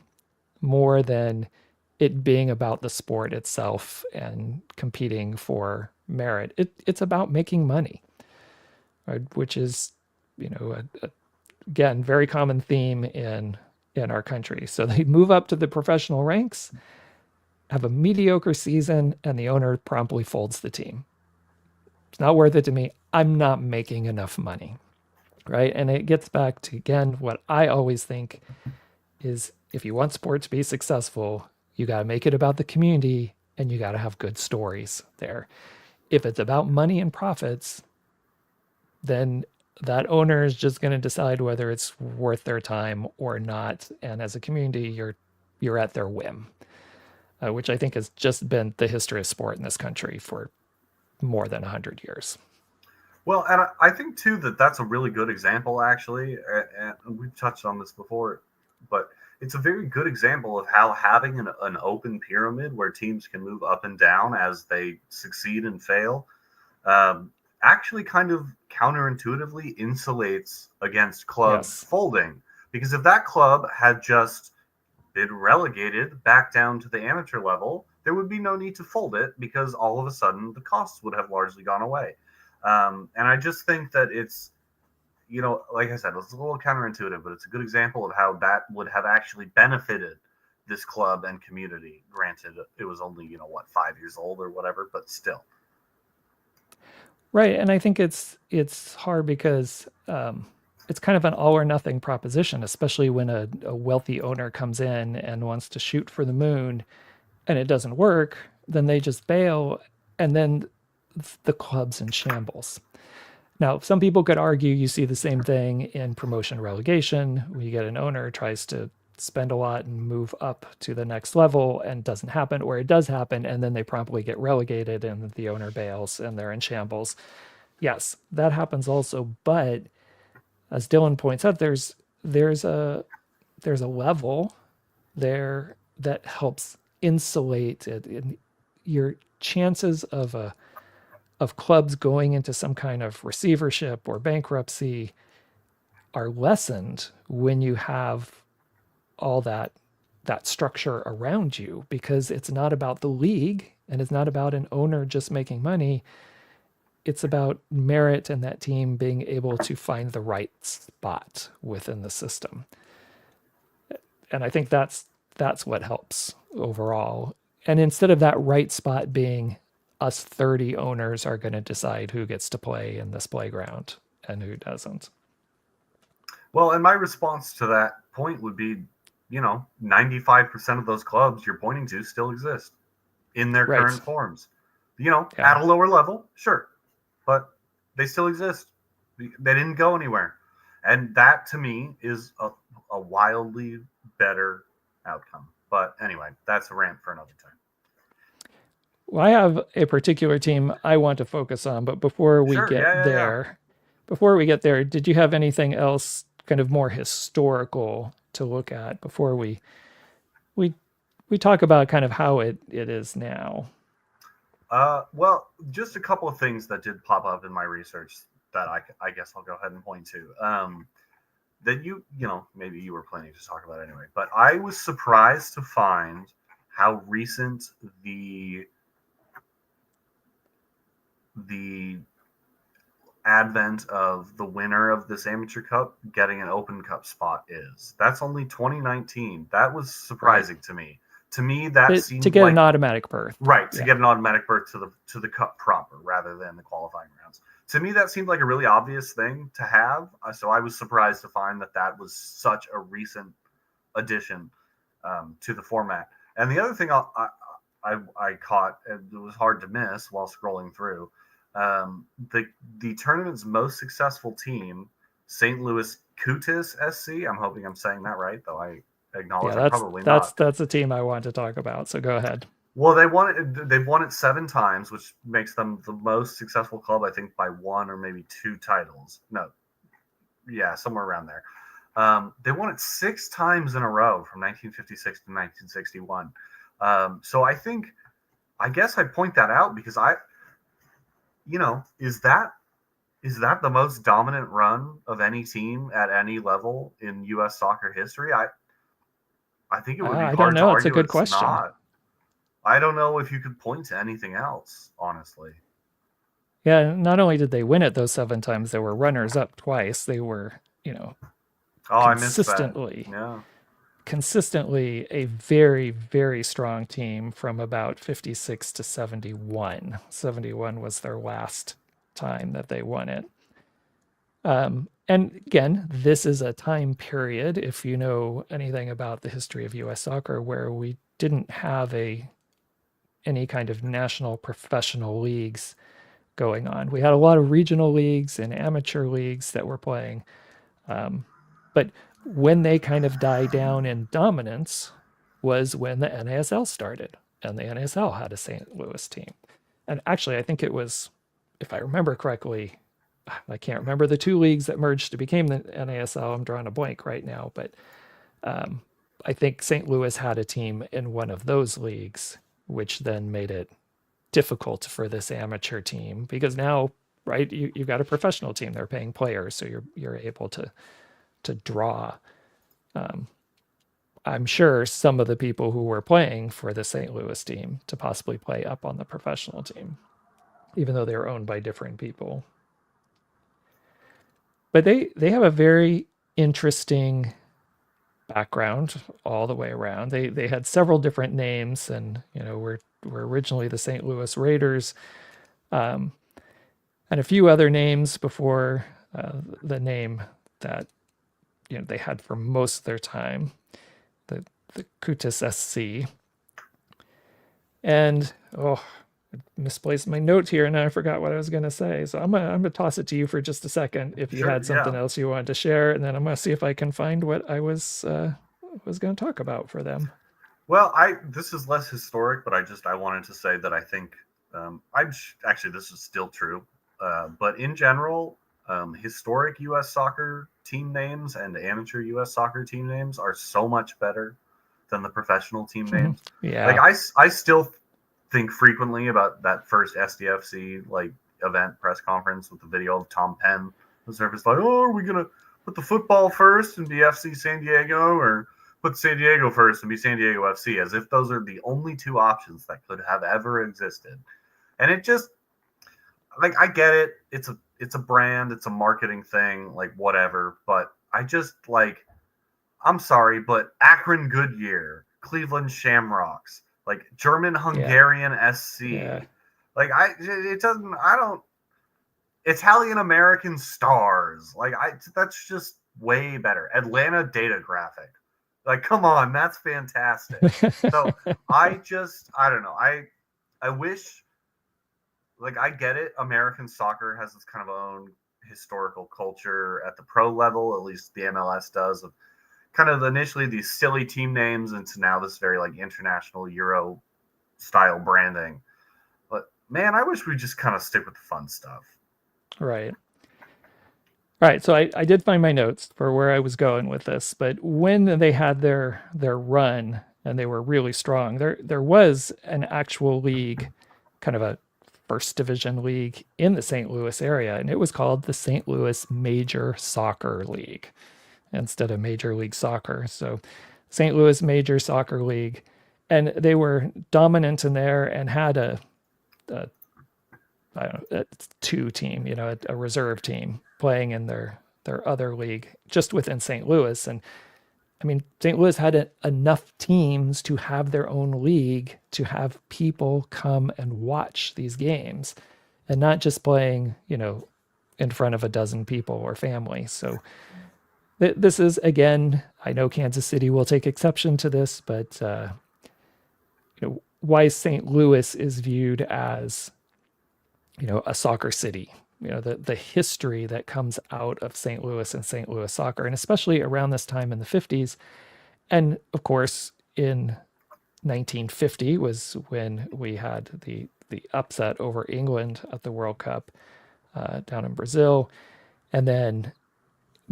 more than it being about the sport itself and competing for merit. It's about making money, right? Which is, again, very common theme in our country. So they move up to the professional ranks, have a mediocre season, and the owner promptly folds the team. It's not worth it to me. I'm not making enough money, right? And it gets back to, again, what I always think is, if you want sport to be successful, you got to make it about the community, and you got to have good stories there. If it's about money and profits, then that owner is just going to decide whether it's worth their time or not. And as a community, you're at their whim, which I think has just been the history of sport in this country for more than 100 years. Well, and I think too that that's a really good example, actually. And we've touched on this before, but it's a very good example of how having an open pyramid where teams can move up and down as they succeed and fail, actually kind of counterintuitively insulates against clubs Yes. folding. Because if that club had just been relegated back down to the amateur level, there would be no need to fold it, because all of a sudden the costs would have largely gone away. And I just think that it's, like I said, it's a little counterintuitive, but it's a good example of how that would have actually benefited this club and community. Granted, it was only, 5 years old or whatever, but still. Right. And I think it's hard because it's kind of an all or nothing proposition, especially when a wealthy owner comes in and wants to shoot for the moon and it doesn't work, then they just bail, and then the club's in shambles. Now, some people could argue you see the same thing in promotion relegation, when you get an owner who tries to spend a lot and move up to the next level and doesn't happen, or it does happen and then they promptly get relegated and the owner bails and they're in shambles. Yes, that happens also, but as Dylan points out, there's a there's a level there that helps insulate it. And, your chances of clubs going into some kind of receivership or bankruptcy are lessened when you have all that structure around you, because it's not about the league and it's not about an owner just making money. It's about merit and that team being able to find the right spot within the system. And I think that's what helps overall. And instead of that right spot being us 30 owners are going to decide who gets to play in this playground and who doesn't. Well, and my response to that point would be, 95% of those clubs you're pointing to still exist in their Right. current forms. Yeah. At a lower level, sure, but they still exist. They didn't go anywhere. And that to me is a wildly better outcome. But anyway, that's a rant for another time. Well, I have a particular team I want to focus on, but Sure. Yeah. before we get there, did you have anything else kind of more historical to look at before we we talk about kind of how it is now? Well, just a couple of things that did pop up in my research that I guess I'll go ahead and point to. That maybe you were planning to talk about anyway, but I was surprised to find how recent the advent of the winner of this amateur cup getting an open cup spot is. That's only 2019. That was surprising Right. to me. To me, that To seemed get an like automatic berth. right to Yeah. get an automatic berth to the cup proper rather than the qualifying rounds. To me, that seemed like a really obvious thing to have. So I was surprised to find that was such a recent addition to the format. And the other thing I caught, and it was hard to miss while scrolling through, the tournament's most successful team, St. Louis Cutis SC. I'm hoping I'm saying that right, though I Yeah, acknowledge I'm probably not. that's a team I want to talk about. So go ahead. Well, they've won it 7 times, which makes them the most successful club, I think, by one or maybe 2 titles. No, yeah, somewhere around there. They won it 6 times in a row from 1956 to 1961. So I guess I point that out because is that the most dominant run of any team at any level in U.S. soccer history? I think it would be I don't hard to know. It's a argue good it's question. not. I don't know if you could point to anything else, honestly. Yeah, not only did they win it those 7 times, they were runners up twice. They were, you know, Oh, I missed that. consistently Yeah. consistently a very, very strong team from about 56 to 71. 71 was their last time that they won it. And again, this is a time period, if you know anything about the history of US soccer, where we didn't have any kind of national professional leagues going on. We had a lot of regional leagues and amateur leagues that were playing. But when they kind of died down in dominance was when the NASL started, and the NASL had a St. Louis team. And actually, I think it was, if I remember correctly, I can't remember the 2 leagues that merged to become the NASL. I'm drawing a blank right now, but I think St. Louis had a team in one of those leagues, which then made it difficult for this amateur team because now, right, you've got a professional team. They're paying players, so you're able to draw. I'm sure some of the people who were playing for the St. Louis team to possibly play up on the professional team, even though they're owned by different people. But they have a very interesting background all the way around. They had several different names, and were originally the St. Louis Raiders, and a few other names before the name that they had for most of their time, the Cutis SC. And I misplaced my note here, and I forgot what I was going to say. So I'm gonna toss it to you for just a second if you Sure. had something Yeah. else you wanted to share, and then I'm gonna see if I can find what I was going to talk about for them. Well, this is less historic, but I wanted to say that I think actually this is still true, but in general, historic U.S. soccer team names and amateur U.S. soccer team names are so much better than the professional team names. Like Yeah. I still think frequently about that first SDFC like event press conference with the video of Tom Penn. The surface like, oh, are we gonna put the football first and be FC San Diego, or put San Diego first and be San Diego FC? As if those are the only two options that could have ever existed. And it just like I get it. It's a brand, it's a marketing thing, like whatever. But I just like I'm sorry, but Akron Goodyear, Cleveland Shamrocks, like German Hungarian SC. Yeah. Like it doesn't I don't Italian American Stars. Like that's just way better. Atlanta Data Graphic. Like come on, that's fantastic. So I don't know. I wish like I get it. American soccer has this kind of own historical culture at the pro level, at least the MLS does, of kind of initially these silly team names into now this very like international Euro style branding. But man, I wish we just kind of stick with the fun stuff. Right. Right. So I did find my notes for where I was going with this, but when they had their run and they were really strong, there was an actual league, kind of a first division league in the St. Louis area, and it was called the St. Louis Major Soccer League instead of Major League Soccer. So St. Louis Major Soccer League, and they were dominant in there and had a I don't know, a two team, a reserve team playing in their other league just within St. Louis. And I mean, St. Louis had enough teams to have their own league to have people come and watch these games and not just playing, in front of a dozen people or family. So this is, again, I know Kansas City will take exception to this, but why St. Louis is viewed as a soccer city, the history that comes out of St. Louis and St. Louis soccer, and especially around this time in the 50s. And of course, in 1950 was when we had the upset over England at the World Cup down in Brazil. And then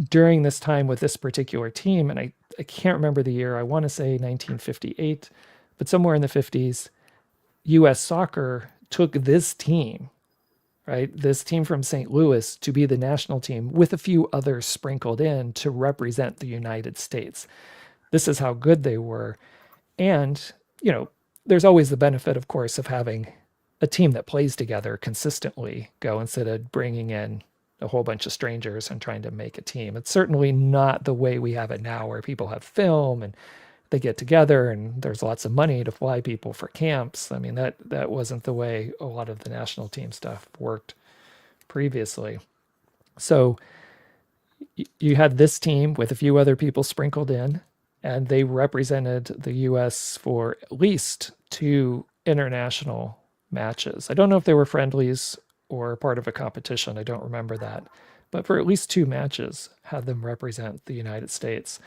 during this time with this particular team, and I can't remember the year, I want to say 1958, but somewhere in the 50s, U.S. soccer took this team, right? This team from St. Louis to be the national team with a few others sprinkled in to represent the United States. This is how good they were. And, there's always the benefit, of course, of having a team that plays together consistently go instead of bringing in a whole bunch of strangers and trying to make a team. It's certainly not the way we have it now where people have film and they get together and there's lots of money to fly people for camps. I mean, that wasn't the way a lot of the national team stuff worked previously. So you had this team with a few other people sprinkled in, and they represented the U.S. for at least 2 international matches. I don't know if they were friendlies or part of a competition. I don't remember that. But for at least 2 matches, had them represent the United States.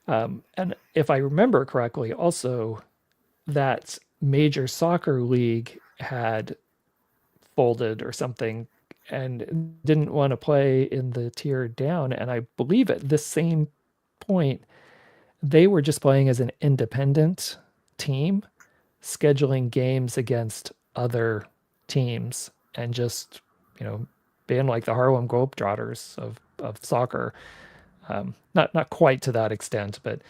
And if I remember correctly, also that major soccer league had folded or something and didn't want to play in the tier down. And I believe at this same point, they were just playing as an independent team, scheduling games against other teams and just, being like the Harlem Globetrotters of soccer. Not quite to that extent, but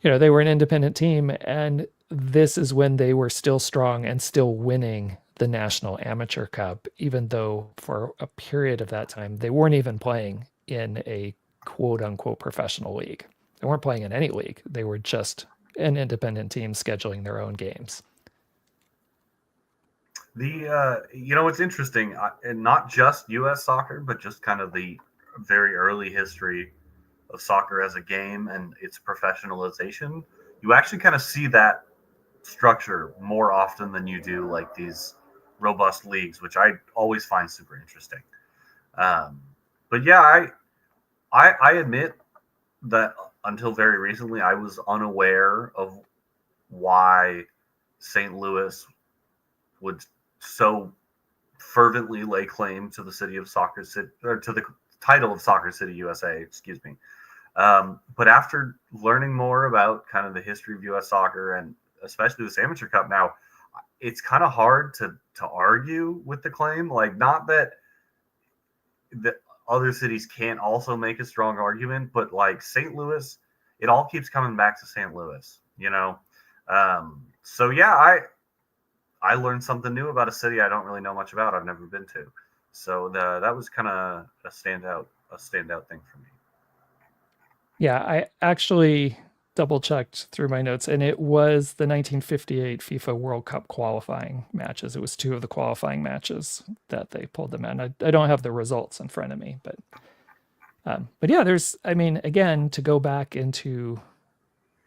they were an independent team, and this is when they were still strong and still winning the National Amateur Cup, even though for a period of that time they weren't even playing in a quote unquote professional league. They weren't playing in any league. They were just an independent team scheduling their own games. It's interesting, and not just U.S. soccer, but just kind of the very early history of soccer as a game and its professionalization. You actually kind of see that structure more often than you do like these robust leagues, which I always find super interesting. But yeah, I admit that until very recently, I was unaware of why St. Louis would so fervently lay claim to the city of Soccer City, or to the title of Soccer City USA, excuse me. But after learning more about kind of the history of U.S. soccer and especially this amateur cup now, it's kind of hard to argue with the claim. Like, not that other cities can't also make a strong argument, but like St. Louis, it all keeps coming back to St. Louis, you know. So yeah, I learned something new about a city I don't really know much about. I've never been to, so that was kind of a standout thing for me. Yeah, I actually double checked through my notes, and it was the 1958 FIFA World Cup qualifying matches. It was two of the qualifying matches that they pulled them in. I don't have the results in front of me, but yeah, there's, I mean, again, to go back into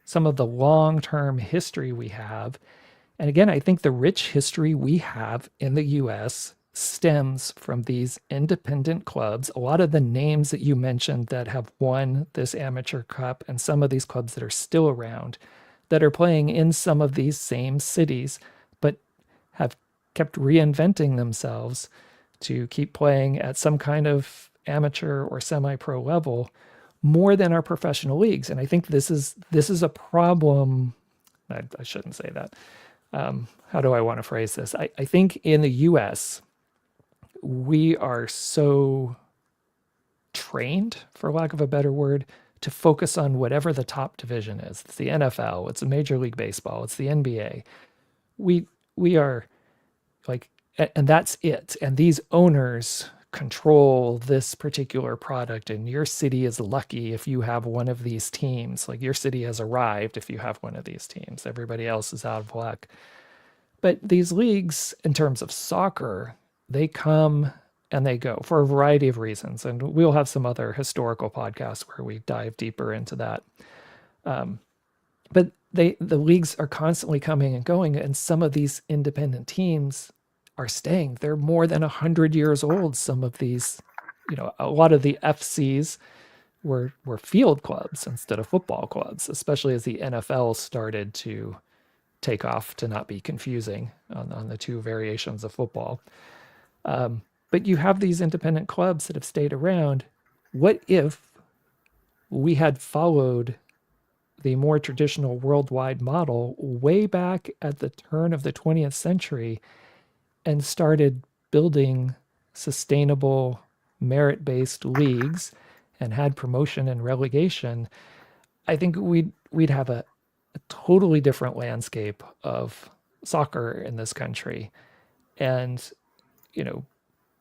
some of the long-term history we have, and again, I think the rich history we have in the US stems from these independent clubs. A lot of the names that you mentioned that have won this amateur cup, and some of these clubs that are still around that are playing in some of these same cities, but have kept reinventing themselves to keep playing at some kind of amateur or semi-pro level more than our professional leagues. And I think this is a problem. I shouldn't say that. How do I want to phrase this? I think in the US, we are so trained, for lack of a better word, to focus on whatever the top division is. It's the NFL, it's the Major League Baseball, it's the NBA. We are like, and that's it. And these owners control this particular product, and your city is lucky if you have one of these teams. Like, your city has arrived if you have one of these teams. Everybody else is out of luck. But these leagues, in terms of soccer, they come and they go for a variety of reasons. And we'll have some other historical podcasts where we dive deeper into that. But the leagues are constantly coming and going, and some of these independent teams are staying. They're more than 100 years old. Some of these, a lot of the FCs were field clubs instead of football clubs, especially as the NFL started to take off, to not be confusing on the two variations of football. But you have these independent clubs that have stayed around. What if we had followed the more traditional worldwide model way back at the turn of the 20th century and started building sustainable merit-based leagues and had promotion and relegation? I think we'd have a totally different landscape of soccer in this country, and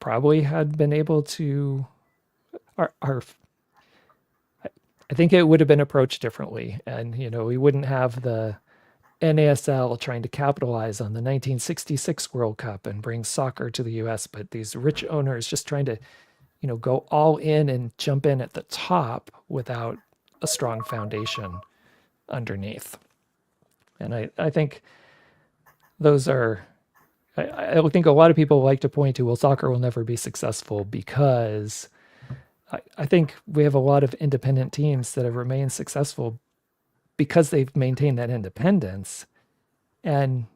probably had been able to our I think it would have been approached differently, and we wouldn't have the NASL trying to capitalize on the 1966 World Cup and bring soccer to the US, but these rich owners just trying to go all in and jump in at the top without a strong foundation underneath. And I think those are, I think a lot of people like to point to, well, soccer will never be successful because I think we have a lot of independent teams that have remained successful because they've maintained that independence. And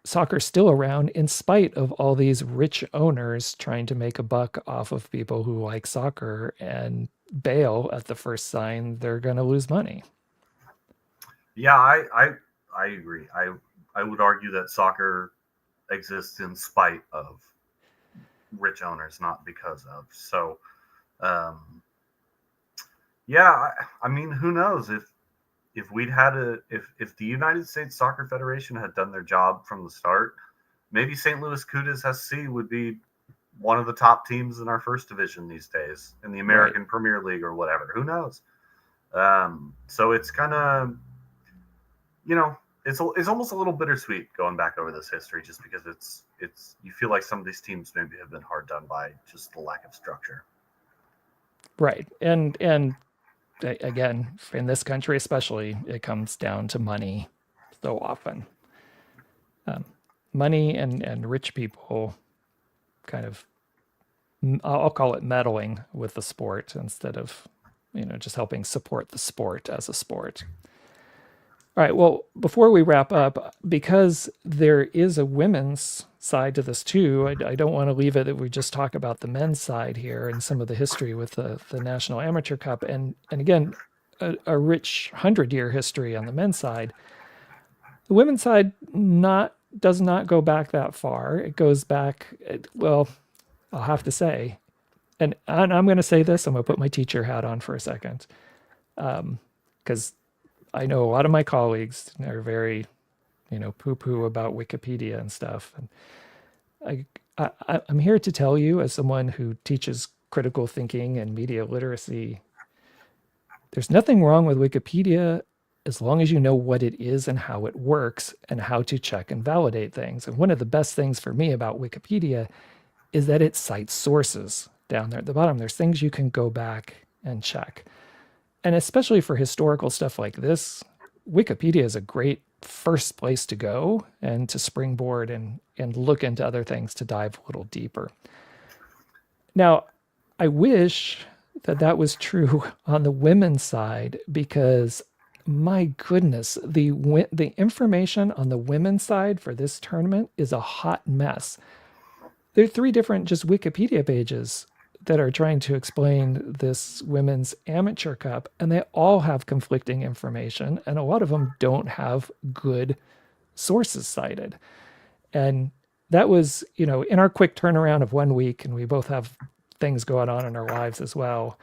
soccer's still around in spite of all these rich owners trying to make a buck off of people who like soccer and bail at the first sign they're going to lose money. Yeah, I agree. I would argue that soccer exists in spite of rich owners, not because of. So, yeah, I mean, who knows if we'd had if the United States Soccer Federation had done their job from the start, maybe St. Louis Cudas SC would be one of the top teams in our first division these days in the American Premier League or whatever. Who knows? So it's kind of, it's almost a little bittersweet going back over this history, just because it's you feel like some of these teams maybe have been hard done by just the lack of structure. Right. And again, in this country especially, it comes down to money so often. Money and rich people kind of, I'll call it meddling with the sport instead of, just helping support the sport as a sport. All right. Well, before we wrap up, because there is a women's side to this too, I don't want to leave it that we just talk about the men's side here and some of the history with the National Amateur Cup. And again, a rich 100-year history on the men's side. The women's side, not does not go back that far. It goes back, well, I'll have to say, and I'm going to say this, I'm going to put my teacher hat on for a second, because I know a lot of my colleagues are very, poo-poo about Wikipedia and stuff. And I'm here to tell you, as someone who teaches critical thinking and media literacy, there's nothing wrong with Wikipedia as long as you know what it is and how it works and how to check and validate things. And one of the best things for me about Wikipedia is that it cites sources down there at the bottom. There's things you can go back and check. And especially for historical stuff like this, Wikipedia is a great first place to go and to springboard and look into other things to dive a little deeper. Now, I wish that that was true on the women's side, because my goodness, the information on the women's side for this tournament is a hot mess. There are 3 different just Wikipedia pages that are trying to explain this women's amateur cup, and they all have conflicting information, and a lot of them don't have good sources cited. And that was, in our quick turnaround of 1 week, and we both have things going on in our lives as well,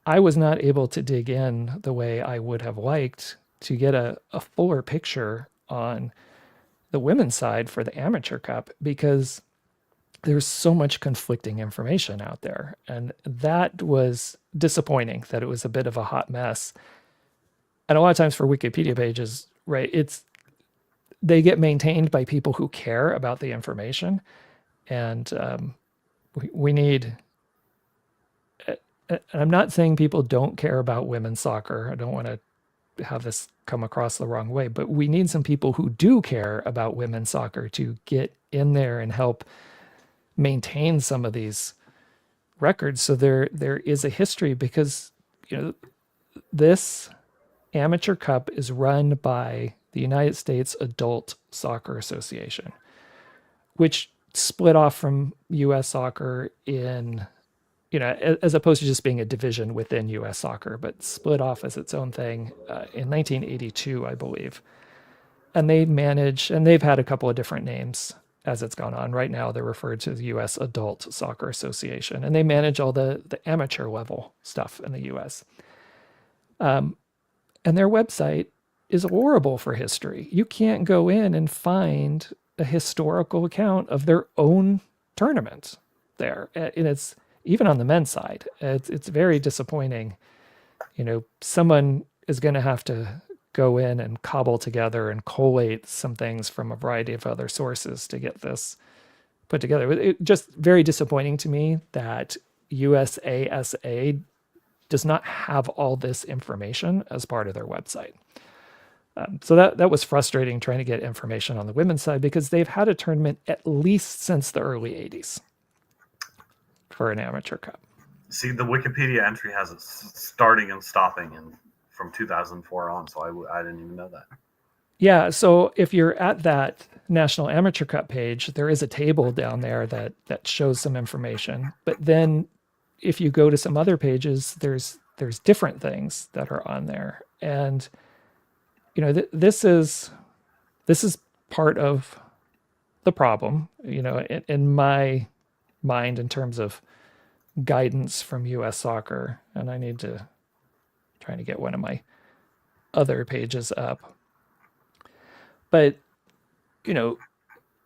I was not able to dig in the way I would have liked to get a fuller picture on the women's side for the amateur cup, because there's so much conflicting information out there. And that was disappointing, that it was a bit of a hot mess. And a lot of times for Wikipedia pages, right, they get maintained by people who care about the information. And we need, and I'm not saying people don't care about women's soccer. I don't want to have this come across the wrong way, but we need some people who do care about women's soccer to get in there and help maintain some of these records, so there is a history. Because this amateur cup is run by the United States Adult Soccer Association, which split off from US Soccer in, as opposed to just being a division within US Soccer, but split off as its own thing in 1982, I believe. And they've had a couple of different names as it's gone on. Right now, they're referred to the U.S. Adult Soccer Association, and they manage all the amateur level stuff in the U.S. And their website is horrible for history. You can't go in and find a historical account of their own tournament there. And it's even on the men's side. It's very disappointing. Someone is going to have to go in and cobble together and collate some things from a variety of other sources to get this put together. It just very disappointing to me that USASA does not have all this information as part of their website. So that was frustrating, trying to get information on the women's side, because they've had a tournament at least since the early 80s for an amateur cup. See, the Wikipedia entry has it starting and stopping from 2004 on, so I didn't even know that. Yeah, so if you're at that National Amateur Cup page, there is a table down there that shows some information. But then if you go to some other pages, there's different things that are on there. And this is part of the problem, in my mind, in terms of guidance from US Soccer. And I need to trying to get one of my other pages up. But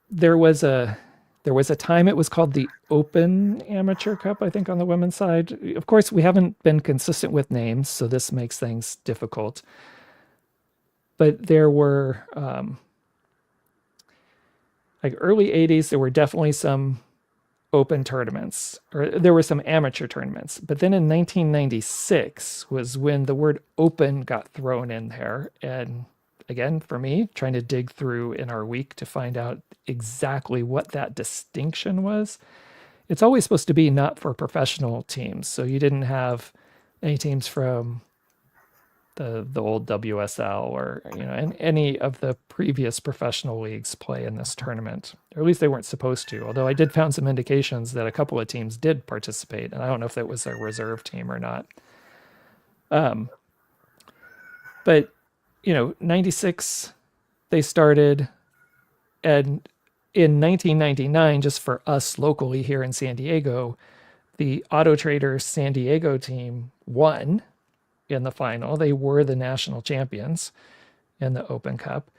there was a time it was called the Open Amateur Cup, I think, on the women's side. Of course, we haven't been consistent with names, so this makes things difficult. But there were like early 80s, there were definitely some open tournaments, or there were some amateur tournaments. But then in 1996 was when the word open got thrown in there. And again, for me, trying to dig through in our week to find out exactly what that distinction was. It's always supposed to be not for professional teams. So you didn't have any teams from the old WSL or and any of the previous professional leagues play in this tournament, or at least they weren't supposed to. Although I did found some indications that a couple of teams did participate, and I don't know if that was a reserve team or not. But 96 they started. And in 1999, just for us locally here in San Diego, the Auto Trader San Diego team won in the final. They were the national champions in the Open Cup.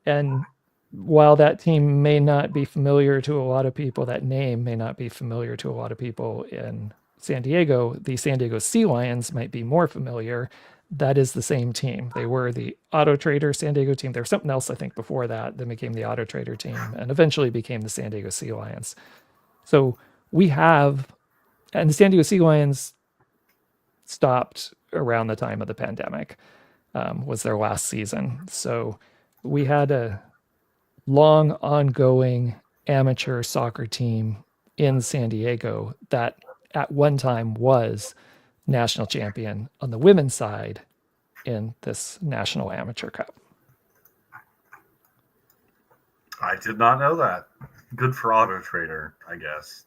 And while that team may not be familiar to a lot of people, that name may not be familiar to a lot of people in San Diego, the San Diego Sea Lions might be more familiar. That is the same team. They were the Auto Trader San Diego team. There was something else, I think, before that became the Auto Trader team and eventually became the San Diego Sea Lions. So we have, and the San Diego Sea Lions stopped around the time of the pandemic, was their last season. So we had a long ongoing amateur soccer team in San Diego that at one time was national champion on the women's side in this National Amateur Cup. I did not know that. Good for Auto Trader, I guess.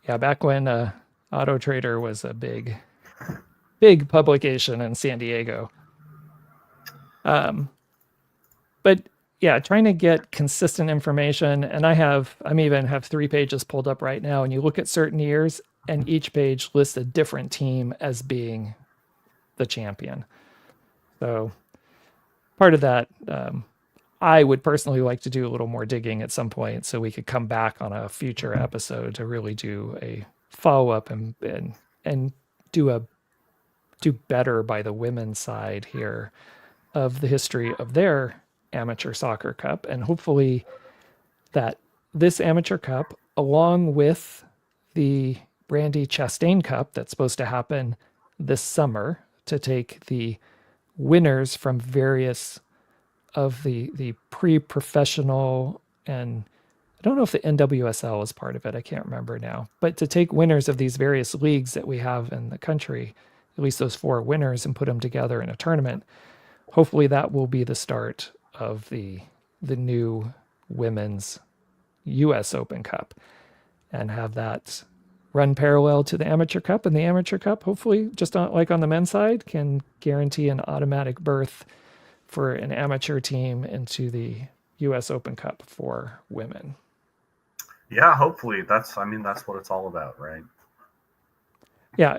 Yeah, back when Auto Trader was a big publication in San Diego. But yeah, trying to get consistent information. And I'm even have 3 pages pulled up right now. And you look at certain years, and each page lists a different team as being the champion. So part of that, I would personally like to do a little more digging at some point, so we could come back on a future episode to really do a follow up and do better by the women's side here of the history of their amateur soccer cup, and hopefully that this amateur cup, along with the Brandy Chastain Cup that's supposed to happen this summer, to take the winners from various of the pre-professional, and I don't know if the NWSL is part of it, I can't remember now, but to take winners of these various leagues that we have in the country, at least those 4 winners, and put them together in a tournament. Hopefully that will be the start of the new women's US Open Cup, and have that run parallel to the Amateur Cup. And the Amateur Cup, hopefully, just like on the men's side, can guarantee an automatic berth for an amateur team into the US Open Cup for women. Yeah, hopefully. That's what it's all about, right? Yeah,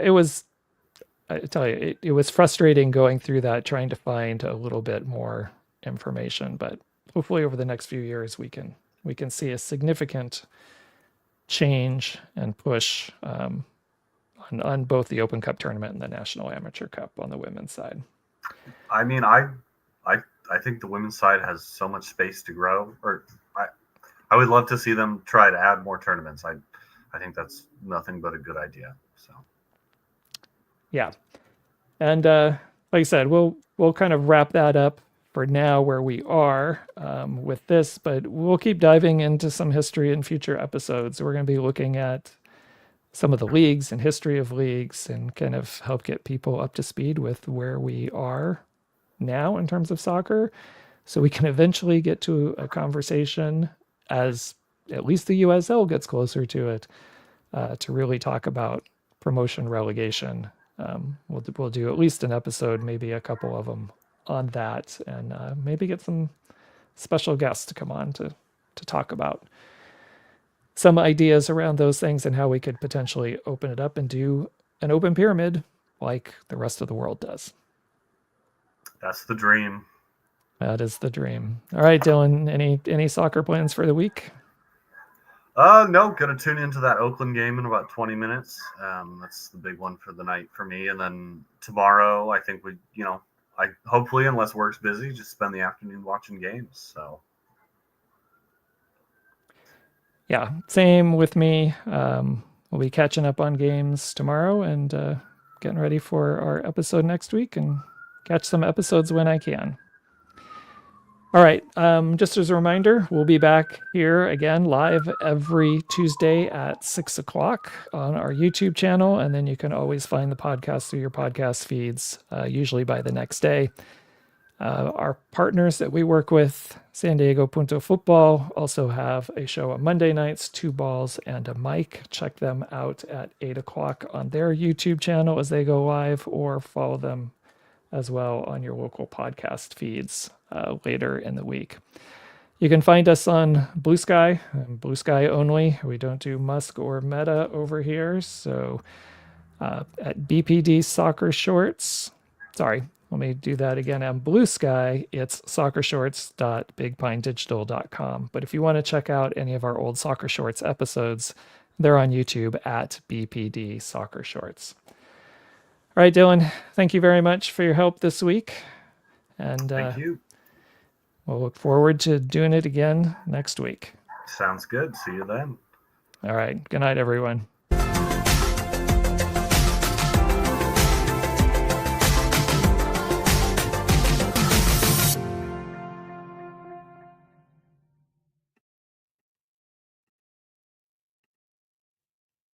I tell you, it was frustrating going through that, trying to find a little bit more information, but hopefully over the next few years we can see a significant change and push on both the Open Cup tournament and the National Amateur Cup on the women's side. I mean, I think the women's side has so much space to grow. Or I would love to see them try to add more tournaments. I think that's nothing but a good idea. So. Yeah. And like I said, we'll kind of wrap that up for now where we are with this, but we'll keep diving into some history in future episodes. We're going to be looking at some of the leagues and history of leagues, and kind of help get people up to speed with where we are now in terms of soccer, so we can eventually get to a conversation, as at least the USL gets closer to it, to really talk about promotion relegation. We'll do at least an episode, maybe a couple of them on that, and maybe get some special guests to come on to talk about some ideas around those things and how we could potentially open it up and do an open pyramid like the rest of the world does. That's the dream. That is the dream. All right, Dylan, any soccer plans for the week? No, gonna tune into that Oakland game in about 20 minutes. That's the big one for the night for me. And then tomorrow, I think I hopefully, unless work's busy, just spend the afternoon watching games. So. Yeah, same with me. We'll be catching up on games tomorrow and getting ready for our episode next week, and catch some episodes when I can. All right, just as a reminder, we'll be back here again live every Tuesday at 6 o'clock on our YouTube channel, and then you can always find the podcast through your podcast feeds, usually by the next day. Our partners that we work with, SanDiego.futbol, also have a show on Monday nights, 2 Balls and a Mic. Check them out at 8 o'clock on their YouTube channel as they go live, or follow them as well on your local podcast feeds later in the week. You can find us on BlueSky, BlueSky only. We don't do Musk or Meta over here. So at BPD Soccer Shorts, sorry, let me do that again. On BlueSky, it's soccershorts.bigpinedigital.com. But if you want to check out any of our old Soccer Shorts episodes, they're on YouTube at BPD Soccer Shorts. All right, Dylan, thank you very much for your help this week. And Thank you. we'll look forward to doing it again next week. Sounds good. See you then. All right. Good night, everyone.